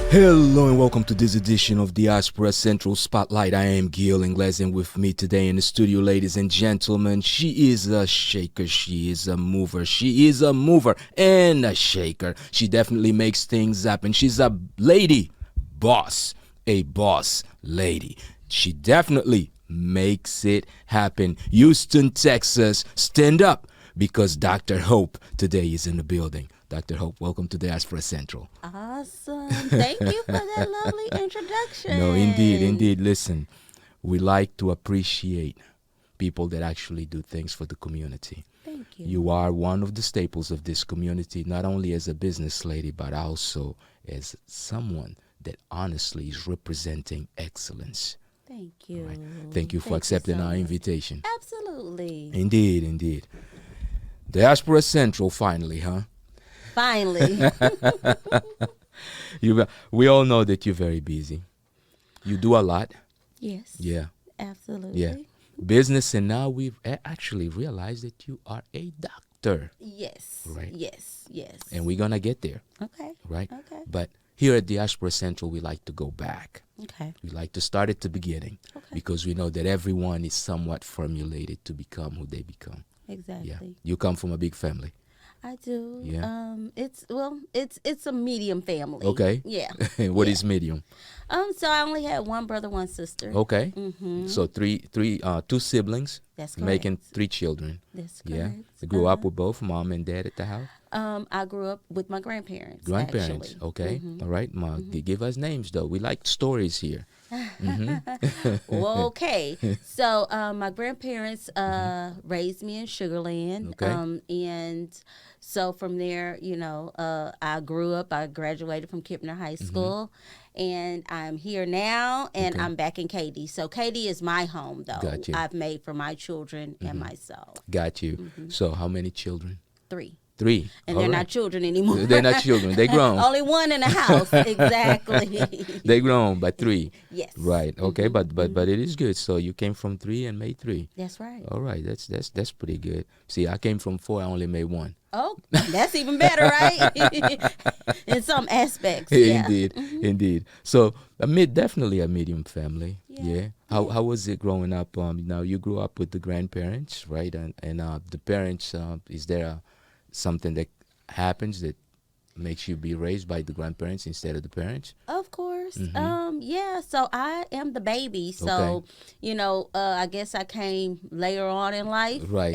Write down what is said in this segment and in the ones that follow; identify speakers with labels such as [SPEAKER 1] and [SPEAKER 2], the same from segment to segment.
[SPEAKER 1] Hello and welcome to this edition of Diaspora Central Spotlight. I am Gil Ingles, and with me today in the studio, ladies and gentlemen, she is a shaker, she is a mover, she is a mover and a shaker. She definitely makes things happen. She's a lady boss, a boss lady. She definitely makes it happen. Houston, Texas, stand up because Dr. Hope today is in the building. Dr. Hope, welcome to Diaspora Central.
[SPEAKER 2] Awesome. Thank you for that lovely introduction.
[SPEAKER 1] No, indeed. Listen, we like to appreciate people that actually do things for the community.
[SPEAKER 2] Thank you.
[SPEAKER 1] You are one of the staples of this community, not only as a business lady, but also as someone that honestly is representing excellence.
[SPEAKER 2] Thank you.
[SPEAKER 1] Right. Thank you for accepting our invitation.
[SPEAKER 2] Absolutely.
[SPEAKER 1] Indeed. Diaspora Central, finally, huh?
[SPEAKER 2] Finally.
[SPEAKER 1] We all know that you're very busy. You do a lot.
[SPEAKER 2] Yes.
[SPEAKER 1] Yeah.
[SPEAKER 2] Absolutely.
[SPEAKER 1] Yeah. Business, and now we've actually realized that you are a doctor.
[SPEAKER 2] Yes.
[SPEAKER 1] Right.
[SPEAKER 2] Yes.
[SPEAKER 1] And we're going to get there.
[SPEAKER 2] Okay.
[SPEAKER 1] Right?
[SPEAKER 2] Okay.
[SPEAKER 1] But here at Diaspora Central, we like to go back.
[SPEAKER 2] Okay.
[SPEAKER 1] We like to start at the beginning.
[SPEAKER 2] Okay.
[SPEAKER 1] Because we know that everyone is somewhat formulated to become who they become.
[SPEAKER 2] Exactly.
[SPEAKER 1] Yeah. You come from a big family.
[SPEAKER 2] I do.
[SPEAKER 1] Yeah.
[SPEAKER 2] It's a medium family.
[SPEAKER 1] Okay.
[SPEAKER 2] Yeah.
[SPEAKER 1] What is medium?
[SPEAKER 2] So I only had one brother, one sister.
[SPEAKER 1] Okay.
[SPEAKER 2] Mm-hmm.
[SPEAKER 1] So two siblings.
[SPEAKER 2] That's correct.
[SPEAKER 1] Making 3 children.
[SPEAKER 2] That's
[SPEAKER 1] Yeah.
[SPEAKER 2] correct.
[SPEAKER 1] You grew up with both mom and dad at the house?
[SPEAKER 2] I grew up with my grandparents.
[SPEAKER 1] Grandparents.
[SPEAKER 2] Actually.
[SPEAKER 1] Okay.
[SPEAKER 2] Mm-hmm.
[SPEAKER 1] All right, Ma. Give us names, though. We like stories here.
[SPEAKER 2] Well, okay. So my grandparents raised me in Sugar Land.
[SPEAKER 1] Okay.
[SPEAKER 2] And so from there, I grew up. I graduated from Kipner High School. And I'm here now, and
[SPEAKER 1] Okay.
[SPEAKER 2] I'm back in Katy. So Katy is my home, though.
[SPEAKER 1] Got you.
[SPEAKER 2] I've made for my children and myself.
[SPEAKER 1] Got you. So how many children?
[SPEAKER 2] 3.
[SPEAKER 1] 3.
[SPEAKER 2] And
[SPEAKER 1] All
[SPEAKER 2] they're
[SPEAKER 1] right.
[SPEAKER 2] not children anymore.
[SPEAKER 1] They're not children. They grown.
[SPEAKER 2] Only one in the house. Exactly.
[SPEAKER 1] They grown, but 3.
[SPEAKER 2] Yes.
[SPEAKER 1] Right. Okay. But it is good. So you came from 3 and made 3.
[SPEAKER 2] That's right.
[SPEAKER 1] All right. That's pretty good. See, I came from 4. I only made 1.
[SPEAKER 2] Oh, that's even better, right? In some aspects. Yeah.
[SPEAKER 1] Indeed. So definitely a medium family.
[SPEAKER 2] Yeah.
[SPEAKER 1] How was it growing up? Now you grew up with the grandparents, right? And the parents. Is there something that happens that makes you be raised by the grandparents instead of the parents?
[SPEAKER 2] Of course. Yeah. So I am the baby. So,
[SPEAKER 1] Okay.
[SPEAKER 2] I guess I came later on in life.
[SPEAKER 1] Right.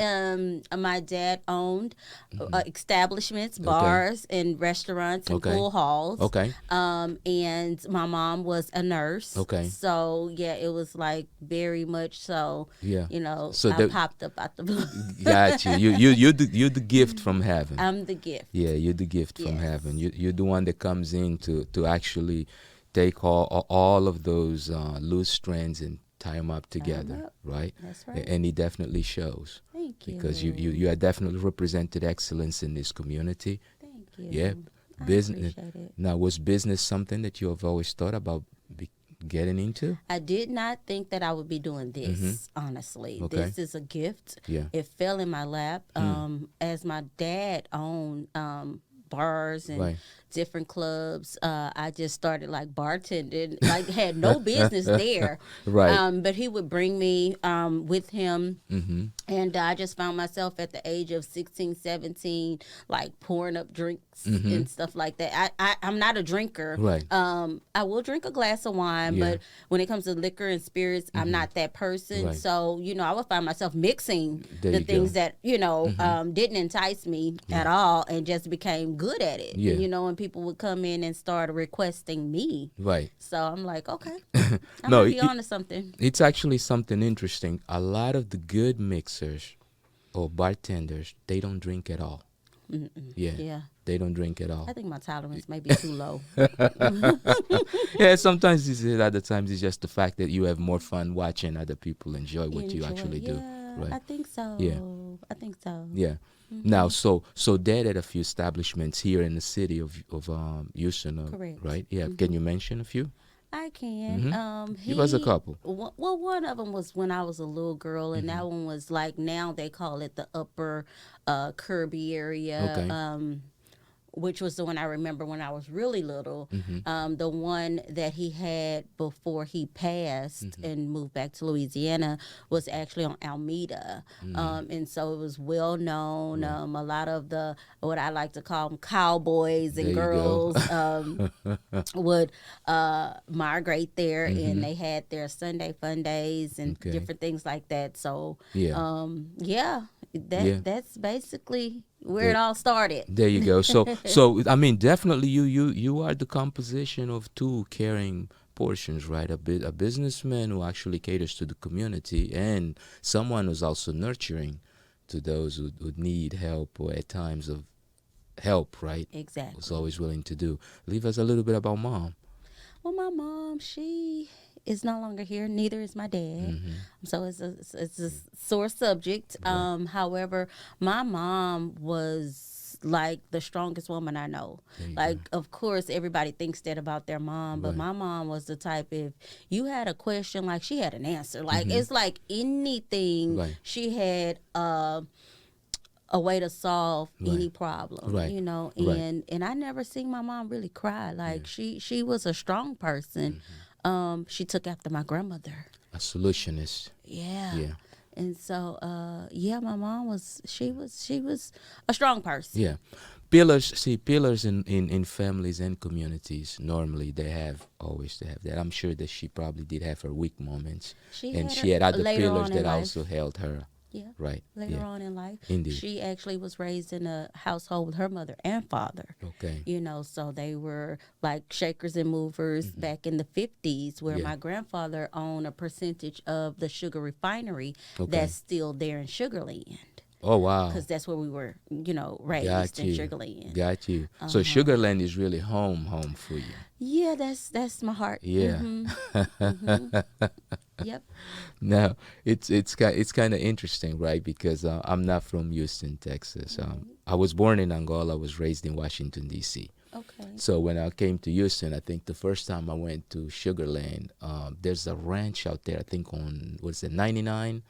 [SPEAKER 2] My dad owned establishments, bars, and restaurants and
[SPEAKER 1] Okay.
[SPEAKER 2] pool halls.
[SPEAKER 1] Okay.
[SPEAKER 2] And my mom was a nurse.
[SPEAKER 1] Okay.
[SPEAKER 2] So yeah, it was like very much so.
[SPEAKER 1] Yeah. So
[SPEAKER 2] I popped up out the blue.
[SPEAKER 1] Got you. You're the gift from heaven.
[SPEAKER 2] I'm the gift.
[SPEAKER 1] Yeah, you're the gift from
[SPEAKER 2] Yes.
[SPEAKER 1] heaven. You're the one that comes in to actually take all of those loose strands and tie them up together,
[SPEAKER 2] up.
[SPEAKER 1] right?
[SPEAKER 2] That's right.
[SPEAKER 1] And it definitely shows.
[SPEAKER 2] Thank you.
[SPEAKER 1] Because you are definitely represented excellence in this community.
[SPEAKER 2] Thank you.
[SPEAKER 1] Yeah.
[SPEAKER 2] I
[SPEAKER 1] Business.
[SPEAKER 2] appreciate it.
[SPEAKER 1] Now, was business something that you have always thought about getting into?
[SPEAKER 2] I did not think that I would be doing this, honestly.
[SPEAKER 1] Okay.
[SPEAKER 2] This is a gift.
[SPEAKER 1] Yeah.
[SPEAKER 2] It fell in my lap. As my dad owned bars and
[SPEAKER 1] Right.
[SPEAKER 2] different clubs, I just started like bartending, like had no business there.
[SPEAKER 1] Right.
[SPEAKER 2] But he would bring me with him.
[SPEAKER 1] Mm-hmm.
[SPEAKER 2] And I just found myself at the age of 16, 17, like pouring up drinks and stuff like that. I'm not a drinker.
[SPEAKER 1] Right.
[SPEAKER 2] I will drink a glass of wine,
[SPEAKER 1] Yeah.
[SPEAKER 2] but when it comes to liquor and spirits, I'm not that person.
[SPEAKER 1] Right.
[SPEAKER 2] So, I would find myself mixing
[SPEAKER 1] There
[SPEAKER 2] the
[SPEAKER 1] you
[SPEAKER 2] things
[SPEAKER 1] go.
[SPEAKER 2] that, didn't entice me at all and just became good at it.
[SPEAKER 1] Yeah.
[SPEAKER 2] And people would come in and start requesting me.
[SPEAKER 1] Right.
[SPEAKER 2] So I'm like, okay, I
[SPEAKER 1] No,
[SPEAKER 2] might be on to something.
[SPEAKER 1] It's actually something interesting. A lot of the good mixers or bartenders, they don't drink at all. Yeah.
[SPEAKER 2] Yeah.
[SPEAKER 1] They don't drink at all.
[SPEAKER 2] I think my tolerance may be too low.
[SPEAKER 1] Yeah, sometimes it's it, other times it's just the fact that you have more fun watching other people enjoy what you actually do. Right.
[SPEAKER 2] I think so.
[SPEAKER 1] Yeah.
[SPEAKER 2] I think so.
[SPEAKER 1] Yeah. Now, so Dad had a few establishments here in the city of Houston,
[SPEAKER 2] Correct.
[SPEAKER 1] right? Yeah. Can you mention a few?
[SPEAKER 2] I can.
[SPEAKER 1] Give us a couple.
[SPEAKER 2] Well, one of them was when I was a little girl, and that one was like now they call it the Upper Kirby area.
[SPEAKER 1] Okay.
[SPEAKER 2] which was the one I remember when I was really little. The one that he had before he passed and moved back to Louisiana was actually on Alameda. And so it was well known. A lot of the, what I like to call them, cowboys and girls would migrate there, and they had their Sunday fun days and different things like that. So that's basically where it all started.
[SPEAKER 1] There you go. So I mean, definitely you are the composition of two caring portions, right? A businessman who actually caters to the community, and someone who's also nurturing to those who need help, or at times of help, right?
[SPEAKER 2] Exactly.
[SPEAKER 1] Who's always willing to do. Leave us a little bit about Mom.
[SPEAKER 2] Well, my mom, she is no longer here. Neither is my dad. So it's a sore subject. However, my mom was like the strongest woman I know. Like, of course, everybody thinks that about their mom, but my mom was the type, if you had a question, like, she had an answer. Like, it's like anything, she had a way to solve any problem, you know. And I never seen my mom really cry. Like, she was a strong person. She took after my grandmother.
[SPEAKER 1] A solutionist.
[SPEAKER 2] Yeah. And so, my mom was a strong person.
[SPEAKER 1] Yeah. Pillars in families and communities, normally they always have that. I'm sure that she probably did have her weak moments. She had other pillars that also held her.
[SPEAKER 2] Yeah.
[SPEAKER 1] Right.
[SPEAKER 2] Later on in life.
[SPEAKER 1] Indeed.
[SPEAKER 2] She actually was raised in a household with her mother and father.
[SPEAKER 1] Okay.
[SPEAKER 2] You know, so they were like shakers and movers back in the 50s, where my grandfather owned a percentage of the sugar refinery that's still there in Sugar Land.
[SPEAKER 1] Oh, wow.
[SPEAKER 2] Because that's where we were, you know, raised in Sugar Land.
[SPEAKER 1] Got you. So Sugar Land is really home for you.
[SPEAKER 2] Yeah, that's my heart.
[SPEAKER 1] Yeah.
[SPEAKER 2] Yep.
[SPEAKER 1] Now, it's kind of interesting, right? Because I'm not from Houston, Texas. I was born in Angola. I was raised in Washington, D.C.
[SPEAKER 2] Okay.
[SPEAKER 1] So when I came to Houston, I think the first time I went to Sugar Land, there's a ranch out there, I think on, 99?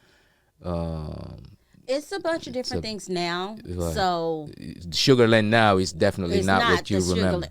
[SPEAKER 2] It's a bunch of different things now. So
[SPEAKER 1] Sugar Land now is definitely not what you remember.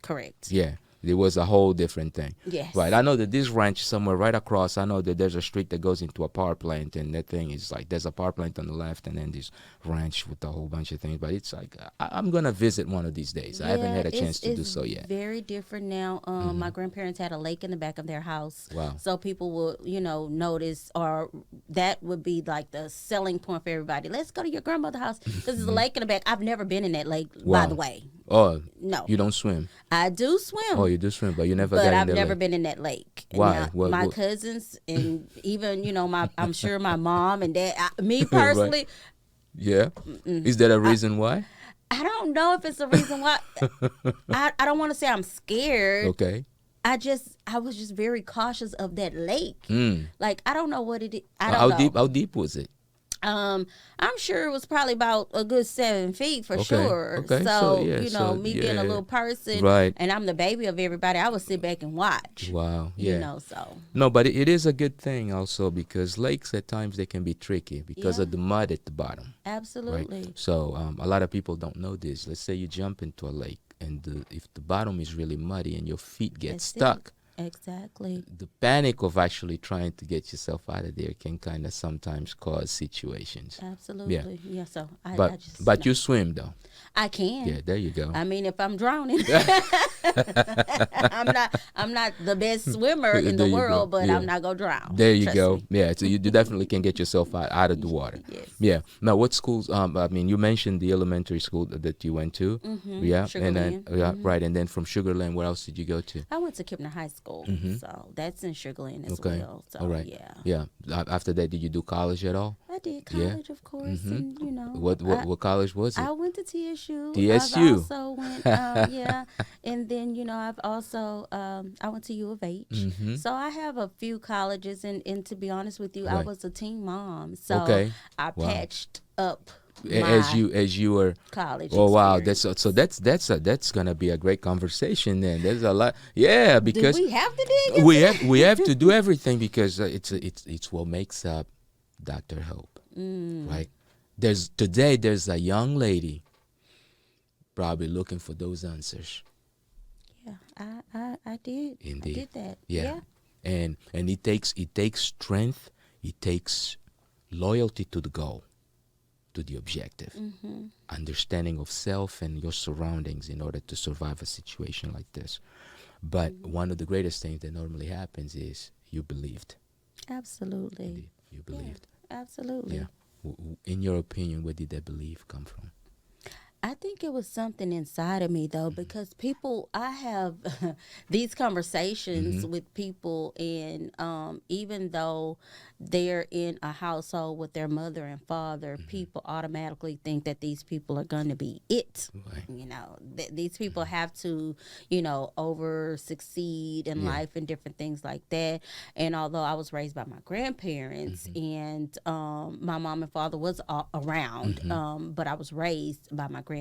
[SPEAKER 2] Correct.
[SPEAKER 1] Yeah. It was a whole different thing.
[SPEAKER 2] Yes.
[SPEAKER 1] Right. I know that this ranch somewhere right across, I know that there's a street that goes into a power plant, and that thing is like, there's a power plant on the left and then this ranch with a whole bunch of things. But it's like, I'm going to visit one of these days. I haven't had a chance to do so yet.
[SPEAKER 2] It's very different now. My grandparents had a lake in the back of their house.
[SPEAKER 1] Wow.
[SPEAKER 2] So people will, you know, notice, or that would be like the selling point for everybody. Let's go to your grandmother's house because there's a lake in the back. I've never been in that lake, by the way.
[SPEAKER 1] Oh,
[SPEAKER 2] no.
[SPEAKER 1] You don't swim?
[SPEAKER 2] I do swim.
[SPEAKER 1] Oh, you do swim, but you never got in
[SPEAKER 2] I've
[SPEAKER 1] the
[SPEAKER 2] never
[SPEAKER 1] lake.
[SPEAKER 2] been in that lake.
[SPEAKER 1] Why?
[SPEAKER 2] Now, my cousins and even, you know, I'm sure my mom and dad, me personally.
[SPEAKER 1] Right. Yeah. Is that a reason why?
[SPEAKER 2] I don't know if it's a reason why. I don't want to say I'm scared.
[SPEAKER 1] Okay.
[SPEAKER 2] I was just very cautious of that lake. Like, I don't know what it is. I don't know.
[SPEAKER 1] How deep was it?
[SPEAKER 2] I'm sure it was probably about a good 7 feet for sure.
[SPEAKER 1] Okay.
[SPEAKER 2] So you know, being a little person,
[SPEAKER 1] right,
[SPEAKER 2] and I'm the baby of everybody, I would sit back and watch.
[SPEAKER 1] Wow. Yeah.
[SPEAKER 2] You know, so.
[SPEAKER 1] No, but it is a good thing also, because lakes at times they can be tricky because of the mud at the bottom.
[SPEAKER 2] Absolutely.
[SPEAKER 1] Right? So a lot of people don't know this. Let's say you jump into a lake, and if the bottom is really muddy and your feet get stuck.
[SPEAKER 2] Exactly.
[SPEAKER 1] The panic of actually trying to get yourself out of there can kind of sometimes cause situations.
[SPEAKER 2] Absolutely. Yeah. So
[SPEAKER 1] but you swim though.
[SPEAKER 2] I can.
[SPEAKER 1] Yeah, there you go.
[SPEAKER 2] I mean, if I'm drowning, I'm not the best swimmer in the world, but I'm not gonna drown.
[SPEAKER 1] There you go. Me. Yeah, so you definitely can get yourself out of the water.
[SPEAKER 2] Yes.
[SPEAKER 1] Yeah. Now, what schools? I mean, you mentioned the elementary school that you went to. Yeah,
[SPEAKER 2] Sugar
[SPEAKER 1] and then
[SPEAKER 2] Land.
[SPEAKER 1] right, and then from Sugar Land, where else did you go to?
[SPEAKER 2] I went to Kipner High School, so that's in Sugar Land as well. So
[SPEAKER 1] all right. Yeah. After that, did you do college at all?
[SPEAKER 2] I did college, of course, and you know.
[SPEAKER 1] What college was it?
[SPEAKER 2] I went to TSU.
[SPEAKER 1] TSU.
[SPEAKER 2] I've also went, and then you know I've also I went to U of H. So I have a few colleges, and to be honest with you, I was a teen mom, so I patched up.
[SPEAKER 1] As you were
[SPEAKER 2] college.
[SPEAKER 1] Oh wow,
[SPEAKER 2] experience.
[SPEAKER 1] that's gonna be a great conversation then. There's a lot, yeah, because
[SPEAKER 2] do we have to dig?
[SPEAKER 1] We have to do everything because it's what makes up Dr. Hope, right? There's a young lady probably looking for those answers.
[SPEAKER 2] Yeah, I did.
[SPEAKER 1] Indeed.
[SPEAKER 2] I did that.
[SPEAKER 1] Yeah. And it takes strength, it takes loyalty to the goal, to the objective, understanding of self and your surroundings in order to survive a situation like this. But one of the greatest things that normally happens is you believed.
[SPEAKER 2] Absolutely.
[SPEAKER 1] Indeed, you believed.
[SPEAKER 2] Yeah, absolutely.
[SPEAKER 1] Yeah. In your opinion, where did that belief come from?
[SPEAKER 2] I think it was something inside of me though, because people, I have these conversations with people, and even though they're in a household with their mother and father, people automatically think that these people are going to be it.
[SPEAKER 1] Right.
[SPEAKER 2] You know, these people have to, you know, over succeed in life and different things like that. And although I was raised by my grandparents and my mom and father was around, but I was raised by my grandparents.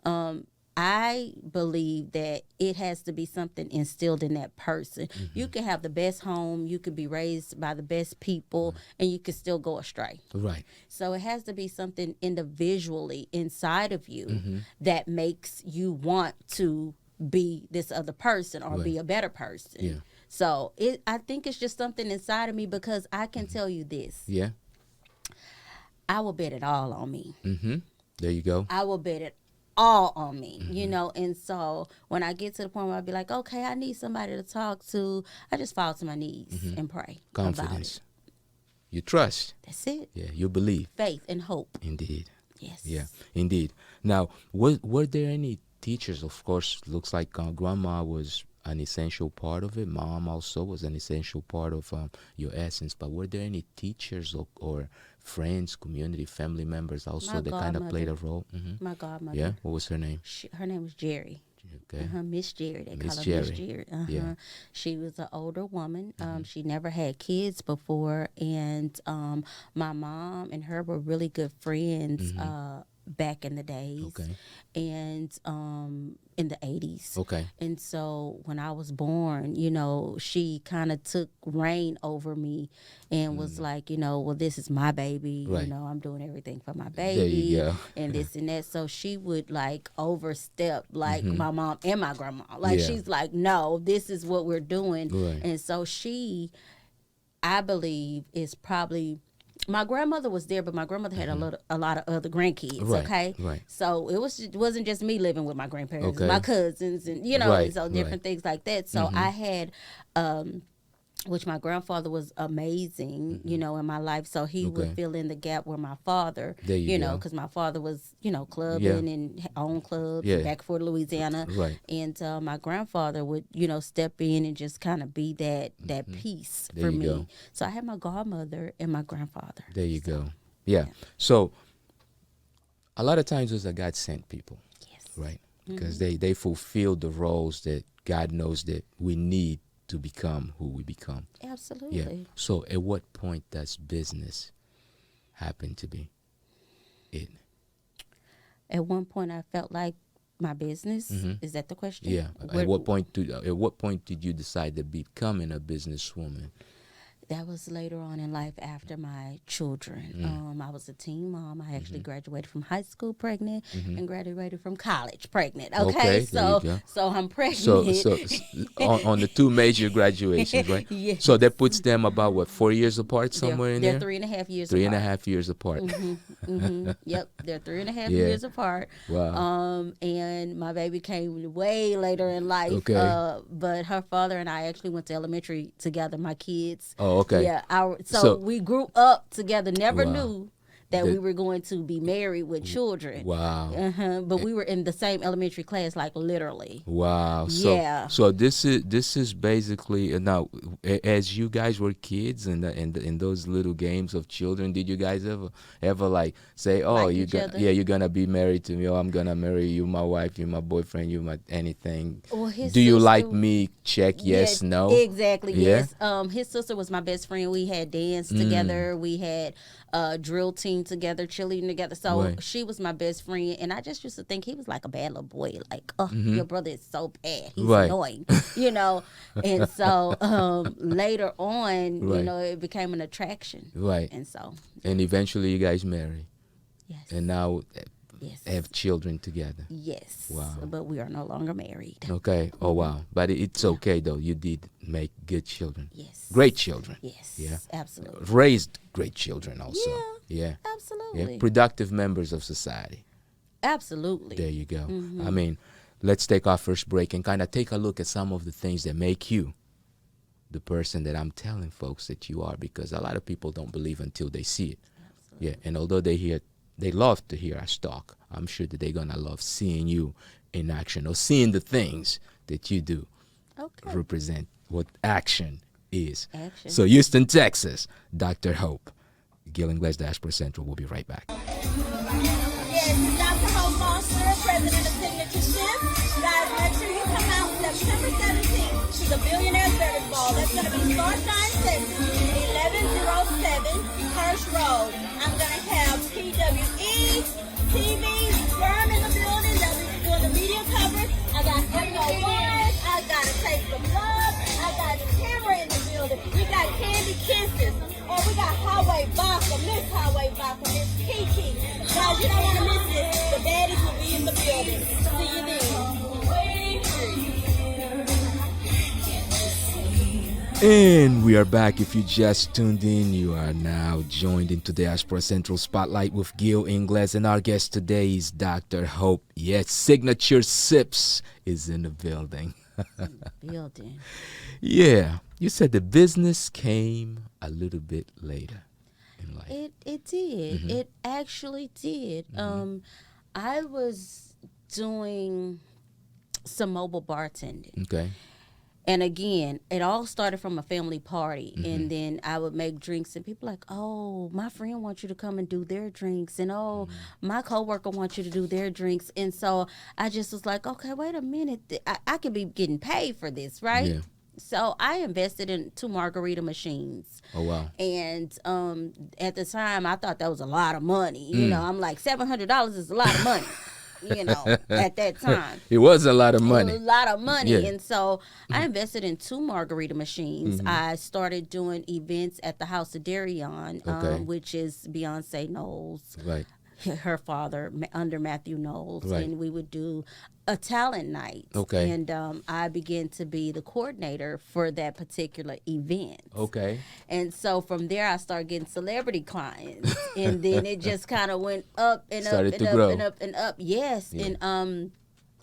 [SPEAKER 2] Right. I believe that it has to be something instilled in that person. You can have the best home, you could be raised by the best people, and you could still go astray.
[SPEAKER 1] Right.
[SPEAKER 2] So it has to be something individually inside of you that makes you want to be this other person or be a better person.
[SPEAKER 1] Yeah.
[SPEAKER 2] So I think it's just something inside of me, because I can tell you this.
[SPEAKER 1] Yeah.
[SPEAKER 2] I will bet it all on me.
[SPEAKER 1] There you go.
[SPEAKER 2] I will bet it all on me, you know. And so when I get to the point where I'll be like, okay, I need somebody to talk to, I just fall to my knees and pray.
[SPEAKER 1] Confidence.
[SPEAKER 2] About it.
[SPEAKER 1] You trust.
[SPEAKER 2] That's it.
[SPEAKER 1] Yeah, you believe.
[SPEAKER 2] Faith and hope.
[SPEAKER 1] Indeed.
[SPEAKER 2] Yes.
[SPEAKER 1] Yeah, indeed. Now, were there any teachers? Of course, looks like grandma was an essential part of it. Mom also was an essential part of your essence. But were there any teachers or friends, community, family members also that kind of played a role?
[SPEAKER 2] My godmother.
[SPEAKER 1] Yeah, what was her name?
[SPEAKER 2] Her name was Jerry.
[SPEAKER 1] Okay.
[SPEAKER 2] Miss Jerry. They
[SPEAKER 1] Miss
[SPEAKER 2] call her
[SPEAKER 1] Jerry.
[SPEAKER 2] Miss Jerry.
[SPEAKER 1] Yeah.
[SPEAKER 2] She was an older woman. She never had kids before, and my mom and her were really good friends back in the days.
[SPEAKER 1] Okay.
[SPEAKER 2] And in the 80s.
[SPEAKER 1] Okay.
[SPEAKER 2] And so when I was born, you know, she kind of took reign over me and was like, you know, well, this is my baby.
[SPEAKER 1] Right.
[SPEAKER 2] You know, I'm doing everything for my baby.
[SPEAKER 1] There you go.
[SPEAKER 2] And this and that. So she would like overstep like my mom and my grandma. Like she's like, no, this is what we're doing.
[SPEAKER 1] Right.
[SPEAKER 2] And so she, I believe, is probably... My grandmother was there, but my grandmother had a lot of other grandkids.
[SPEAKER 1] Right,
[SPEAKER 2] okay,
[SPEAKER 1] right.
[SPEAKER 2] So it wasn't just me living with my grandparents,
[SPEAKER 1] Okay.
[SPEAKER 2] my cousins, and you know,
[SPEAKER 1] Right,
[SPEAKER 2] so different things like that. So I had, which my grandfather was amazing, you know, in my life. So he would fill in the gap where my father,
[SPEAKER 1] There you
[SPEAKER 2] know,
[SPEAKER 1] go.
[SPEAKER 2] because my father was, you know, clubbing and owned clubs back for Louisiana.
[SPEAKER 1] Right.
[SPEAKER 2] And my grandfather would, you know, step in and just kind of be that piece
[SPEAKER 1] There
[SPEAKER 2] for
[SPEAKER 1] you
[SPEAKER 2] me.
[SPEAKER 1] go.
[SPEAKER 2] So I had my godmother and my grandfather.
[SPEAKER 1] There you go. Yeah. So a lot of times those are God sent people.
[SPEAKER 2] Yes.
[SPEAKER 1] Right. Because they fulfill the roles that God knows that we need to become who we become.
[SPEAKER 2] Absolutely.
[SPEAKER 1] Yeah. So at what point does business happen to be it?
[SPEAKER 2] At one point I felt like my business. Is that the question?
[SPEAKER 1] Yeah. At what point did you decide to becoming a businesswoman?
[SPEAKER 2] That was later on in life after my children. I was a teen mom. I actually graduated from high school pregnant and graduated from college pregnant. Okay,
[SPEAKER 1] there you go.
[SPEAKER 2] so I'm pregnant.
[SPEAKER 1] So on the two major graduations, right?
[SPEAKER 2] Yes.
[SPEAKER 1] So that puts them about what, 4 years apart, somewhere in
[SPEAKER 2] they're
[SPEAKER 1] there?
[SPEAKER 2] 3.5 years
[SPEAKER 1] Three
[SPEAKER 2] apart.
[SPEAKER 1] and a half years apart.
[SPEAKER 2] Yep, they're 3.5
[SPEAKER 1] Yeah.
[SPEAKER 2] years apart.
[SPEAKER 1] Wow.
[SPEAKER 2] And my baby came way later in life.
[SPEAKER 1] Okay.
[SPEAKER 2] But her father and I actually went to elementary together. My kids.
[SPEAKER 1] Oh, okay.
[SPEAKER 2] Yeah. So
[SPEAKER 1] So-
[SPEAKER 2] we grew up together. Never
[SPEAKER 1] Wow.
[SPEAKER 2] knew that we were going to be married with children.
[SPEAKER 1] Wow.
[SPEAKER 2] But we were in the same elementary class, like literally.
[SPEAKER 1] Wow. So,
[SPEAKER 2] Yeah.
[SPEAKER 1] So this is basically now, as you guys were kids and in those little games of children, did you guys ever like say, oh,
[SPEAKER 2] Like each other?
[SPEAKER 1] you're gonna be married to me, or I'm gonna marry you, my wife, you my boyfriend, you my anything?
[SPEAKER 2] Well, his
[SPEAKER 1] Do you
[SPEAKER 2] sister-
[SPEAKER 1] like me? Check yes,
[SPEAKER 2] Yeah,
[SPEAKER 1] no.
[SPEAKER 2] Exactly.
[SPEAKER 1] Yeah?
[SPEAKER 2] Yes. His sister was my best friend. We had danced together. We had drill team together, cheerleading together. So
[SPEAKER 1] Right.
[SPEAKER 2] she was my best friend, and I just used to think he was like a bad little boy. Like, oh, your brother is so bad. He's
[SPEAKER 1] Right.
[SPEAKER 2] annoying, you know. And so later on,
[SPEAKER 1] Right.
[SPEAKER 2] you know, it became an attraction.
[SPEAKER 1] Right.
[SPEAKER 2] And so,
[SPEAKER 1] And eventually you guys marry.
[SPEAKER 2] yes.
[SPEAKER 1] And now,
[SPEAKER 2] Yes.
[SPEAKER 1] have children together.
[SPEAKER 2] Yes.
[SPEAKER 1] Wow.
[SPEAKER 2] But we are no longer married.
[SPEAKER 1] Okay. Oh, wow. But it's okay, though. You did make good children.
[SPEAKER 2] Yes.
[SPEAKER 1] Great children.
[SPEAKER 2] Yes.
[SPEAKER 1] Yeah.
[SPEAKER 2] Absolutely.
[SPEAKER 1] Raised great children also. Yeah.
[SPEAKER 2] Absolutely.
[SPEAKER 1] Yeah. Productive members of society.
[SPEAKER 2] Absolutely.
[SPEAKER 1] There you go. I mean, let's take our first break and kind of take a look at some of the things that make you the person that I'm telling folks that you are, because a lot of people don't believe until they see it.
[SPEAKER 2] Absolutely.
[SPEAKER 1] Yeah, and although they love to hear us talk, I'm sure that they're gonna love seeing you in action or seeing the things that you do represent what action is.
[SPEAKER 2] Action.
[SPEAKER 1] So Houston, Texas, Dr. Hope, Gil Ingles, Diaspora Central. We'll be right back.
[SPEAKER 3] Yes, Dr. Hope Foster, president of Signature Sipz. Guys, make sure you come out September 17th to the Billionaire Beverage Ball. That's going to be Sunshine, Texas, 1107 Hirsch Road. I'm going to have PWE, TV, Firm in the building. They'll be doing the media coverage. I got FO1s. I got a taste of love. I got the camera in the building. We got Candy Kisses. And we got Highway Vodka, Miss Highway Vodka, Miss Kiki. Guys, you don't want to miss this. The daddies will be in the building. See you then.
[SPEAKER 1] And we are back. If you just tuned in, you are now joined into the Diaspora Central Spotlight with Gil Ingles, and our guest today is Dr. Hope. Yes, Signature Sipz is in the building.
[SPEAKER 2] Building.
[SPEAKER 1] Yeah, you said the business came a little bit later in life.
[SPEAKER 2] It did. It actually did. I was doing some mobile bartending.
[SPEAKER 1] Okay.
[SPEAKER 2] And again, it all started from a family party. And then I would make drinks, and people like, oh, my friend wants you to come and do their drinks. And oh, my coworker wants you to do their drinks. And so I just was like, okay, wait a minute. I could be getting paid for this, right?
[SPEAKER 1] Yeah.
[SPEAKER 2] So I invested in 2 margarita machines.
[SPEAKER 1] Oh, wow.
[SPEAKER 2] And at the time, I thought that was a lot of money. You know, I'm like, $700 is a lot of money. You know, at that time.
[SPEAKER 1] It was a lot of money.
[SPEAKER 2] A lot of money.
[SPEAKER 1] Yeah.
[SPEAKER 2] And so I invested in 2 margarita machines. I started doing events at the House of Darion,
[SPEAKER 1] Okay.
[SPEAKER 2] which is Beyonce Knowles,
[SPEAKER 1] Right.
[SPEAKER 2] her father, under Matthew Knowles.
[SPEAKER 1] Right.
[SPEAKER 2] And we would do a talent night.
[SPEAKER 1] Okay.
[SPEAKER 2] And I began to be the coordinator for that particular event.
[SPEAKER 1] Okay.
[SPEAKER 2] And so from there, I started getting celebrity clients, and then it just kind of went up and up
[SPEAKER 1] Started
[SPEAKER 2] and
[SPEAKER 1] to
[SPEAKER 2] up
[SPEAKER 1] grow.
[SPEAKER 2] and up and up. Yes,
[SPEAKER 1] Yeah.
[SPEAKER 2] and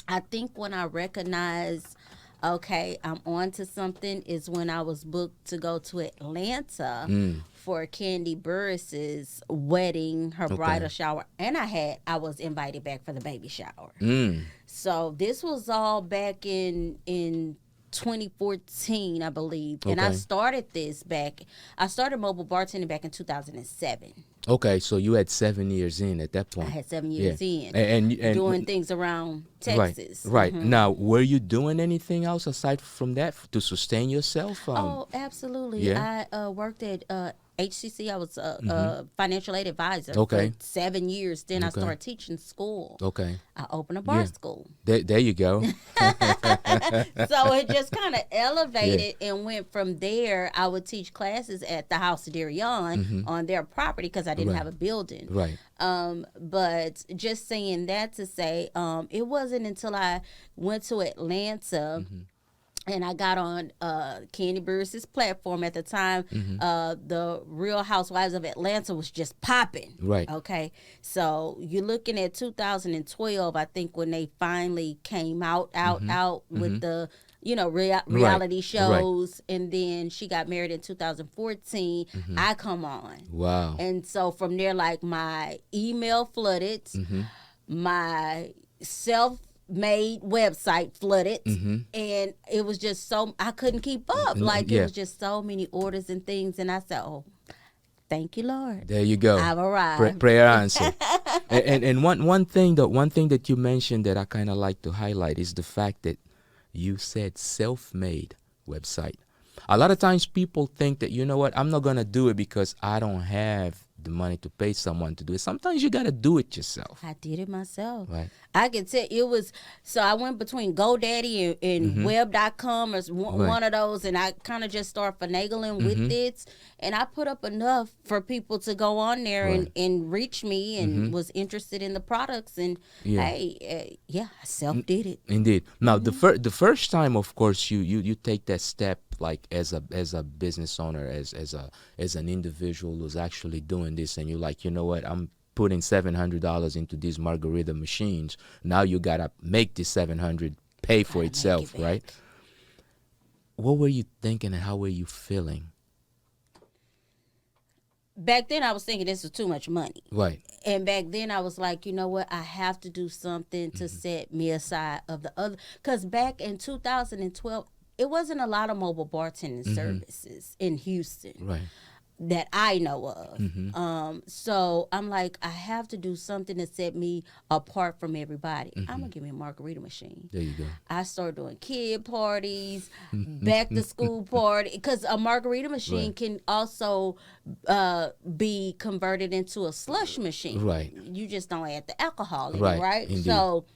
[SPEAKER 2] I think when I recognized, okay, I'm on to something, is when I was booked to go to Atlanta for Candy Burris's wedding, her bridal shower, and I was invited back for the baby shower. So this was all back in 2014, I believe. And I
[SPEAKER 1] Okay.
[SPEAKER 2] started mobile bartending back in 2007.
[SPEAKER 1] Okay, so you had 7 years in at that point.
[SPEAKER 2] I had 7 years
[SPEAKER 1] Yeah.
[SPEAKER 2] in
[SPEAKER 1] And
[SPEAKER 2] doing things around Texas.
[SPEAKER 1] Right. Now, were you doing anything else aside from that to sustain yourself?
[SPEAKER 2] Oh, absolutely.
[SPEAKER 1] Yeah.
[SPEAKER 2] I worked at HCC. I was a financial aid advisor
[SPEAKER 1] Okay.
[SPEAKER 2] for 7 years. Then I
[SPEAKER 1] Okay.
[SPEAKER 2] started teaching school.
[SPEAKER 1] Okay.
[SPEAKER 2] I opened a bar
[SPEAKER 1] Yeah.
[SPEAKER 2] school.
[SPEAKER 1] There you go.
[SPEAKER 2] So it just kind of elevated and went from there. I would teach classes at the House of Darion on their property because I didn't
[SPEAKER 1] Right.
[SPEAKER 2] have a building.
[SPEAKER 1] Right.
[SPEAKER 2] But just saying that to say, it wasn't until I went to Atlanta and I got on Candy Burris's platform at the time. The Real Housewives of Atlanta was just popping.
[SPEAKER 1] Right.
[SPEAKER 2] Okay. So you're looking at 2012, I think, when they finally came out with the, reality shows. And then she got married in 2014. I come on.
[SPEAKER 1] Wow.
[SPEAKER 2] And so from there, like, my email flooded, my self-made website flooded, and it was just I couldn't keep up. Like, it was just so many orders and things, and I said, oh, thank you, Lord.
[SPEAKER 1] There you go.
[SPEAKER 2] I've arrived.
[SPEAKER 1] Prayer answer. and one thing that you mentioned that I kind of like to highlight is the fact that you said self-made website. A lot of times people think that, you know what, I'm not going to do it because I don't have the money to pay someone to do it. Sometimes you got to do it yourself.
[SPEAKER 2] I did it myself.
[SPEAKER 1] Right.
[SPEAKER 2] I could tell it was, so I went between GoDaddy and web.com or one of those, and I kind of just started finagling with it. And I put up enough for people to go on there and reach me and was interested in the products. And hey, I self-did it.
[SPEAKER 1] Indeed. Now, the first time, of course, you take that step, like as a business owner, as an individual who's actually doing this, and you're like, you know what, I'm putting $700 into these margarita machines. Now you gotta make this $700 pay for itself, right? What were you thinking, and how were you feeling?
[SPEAKER 2] Back then, I was thinking this was too much money.
[SPEAKER 1] Right.
[SPEAKER 2] And back then, I was like, you know what? I have to do something to set me aside of the other. Because back in 2012, it wasn't a lot of mobile bartending services in Houston.
[SPEAKER 1] Right.
[SPEAKER 2] That I know of. So I'm like, I have to do something to set me apart from everybody. I'm going to give me a margarita machine.
[SPEAKER 1] There you go.
[SPEAKER 2] I started doing kid parties, back to school party, because a margarita machine can also be converted into a slush machine.
[SPEAKER 1] Right.
[SPEAKER 2] You just don't add the alcohol in
[SPEAKER 1] Right.
[SPEAKER 2] it, right?
[SPEAKER 1] Indeed.
[SPEAKER 2] So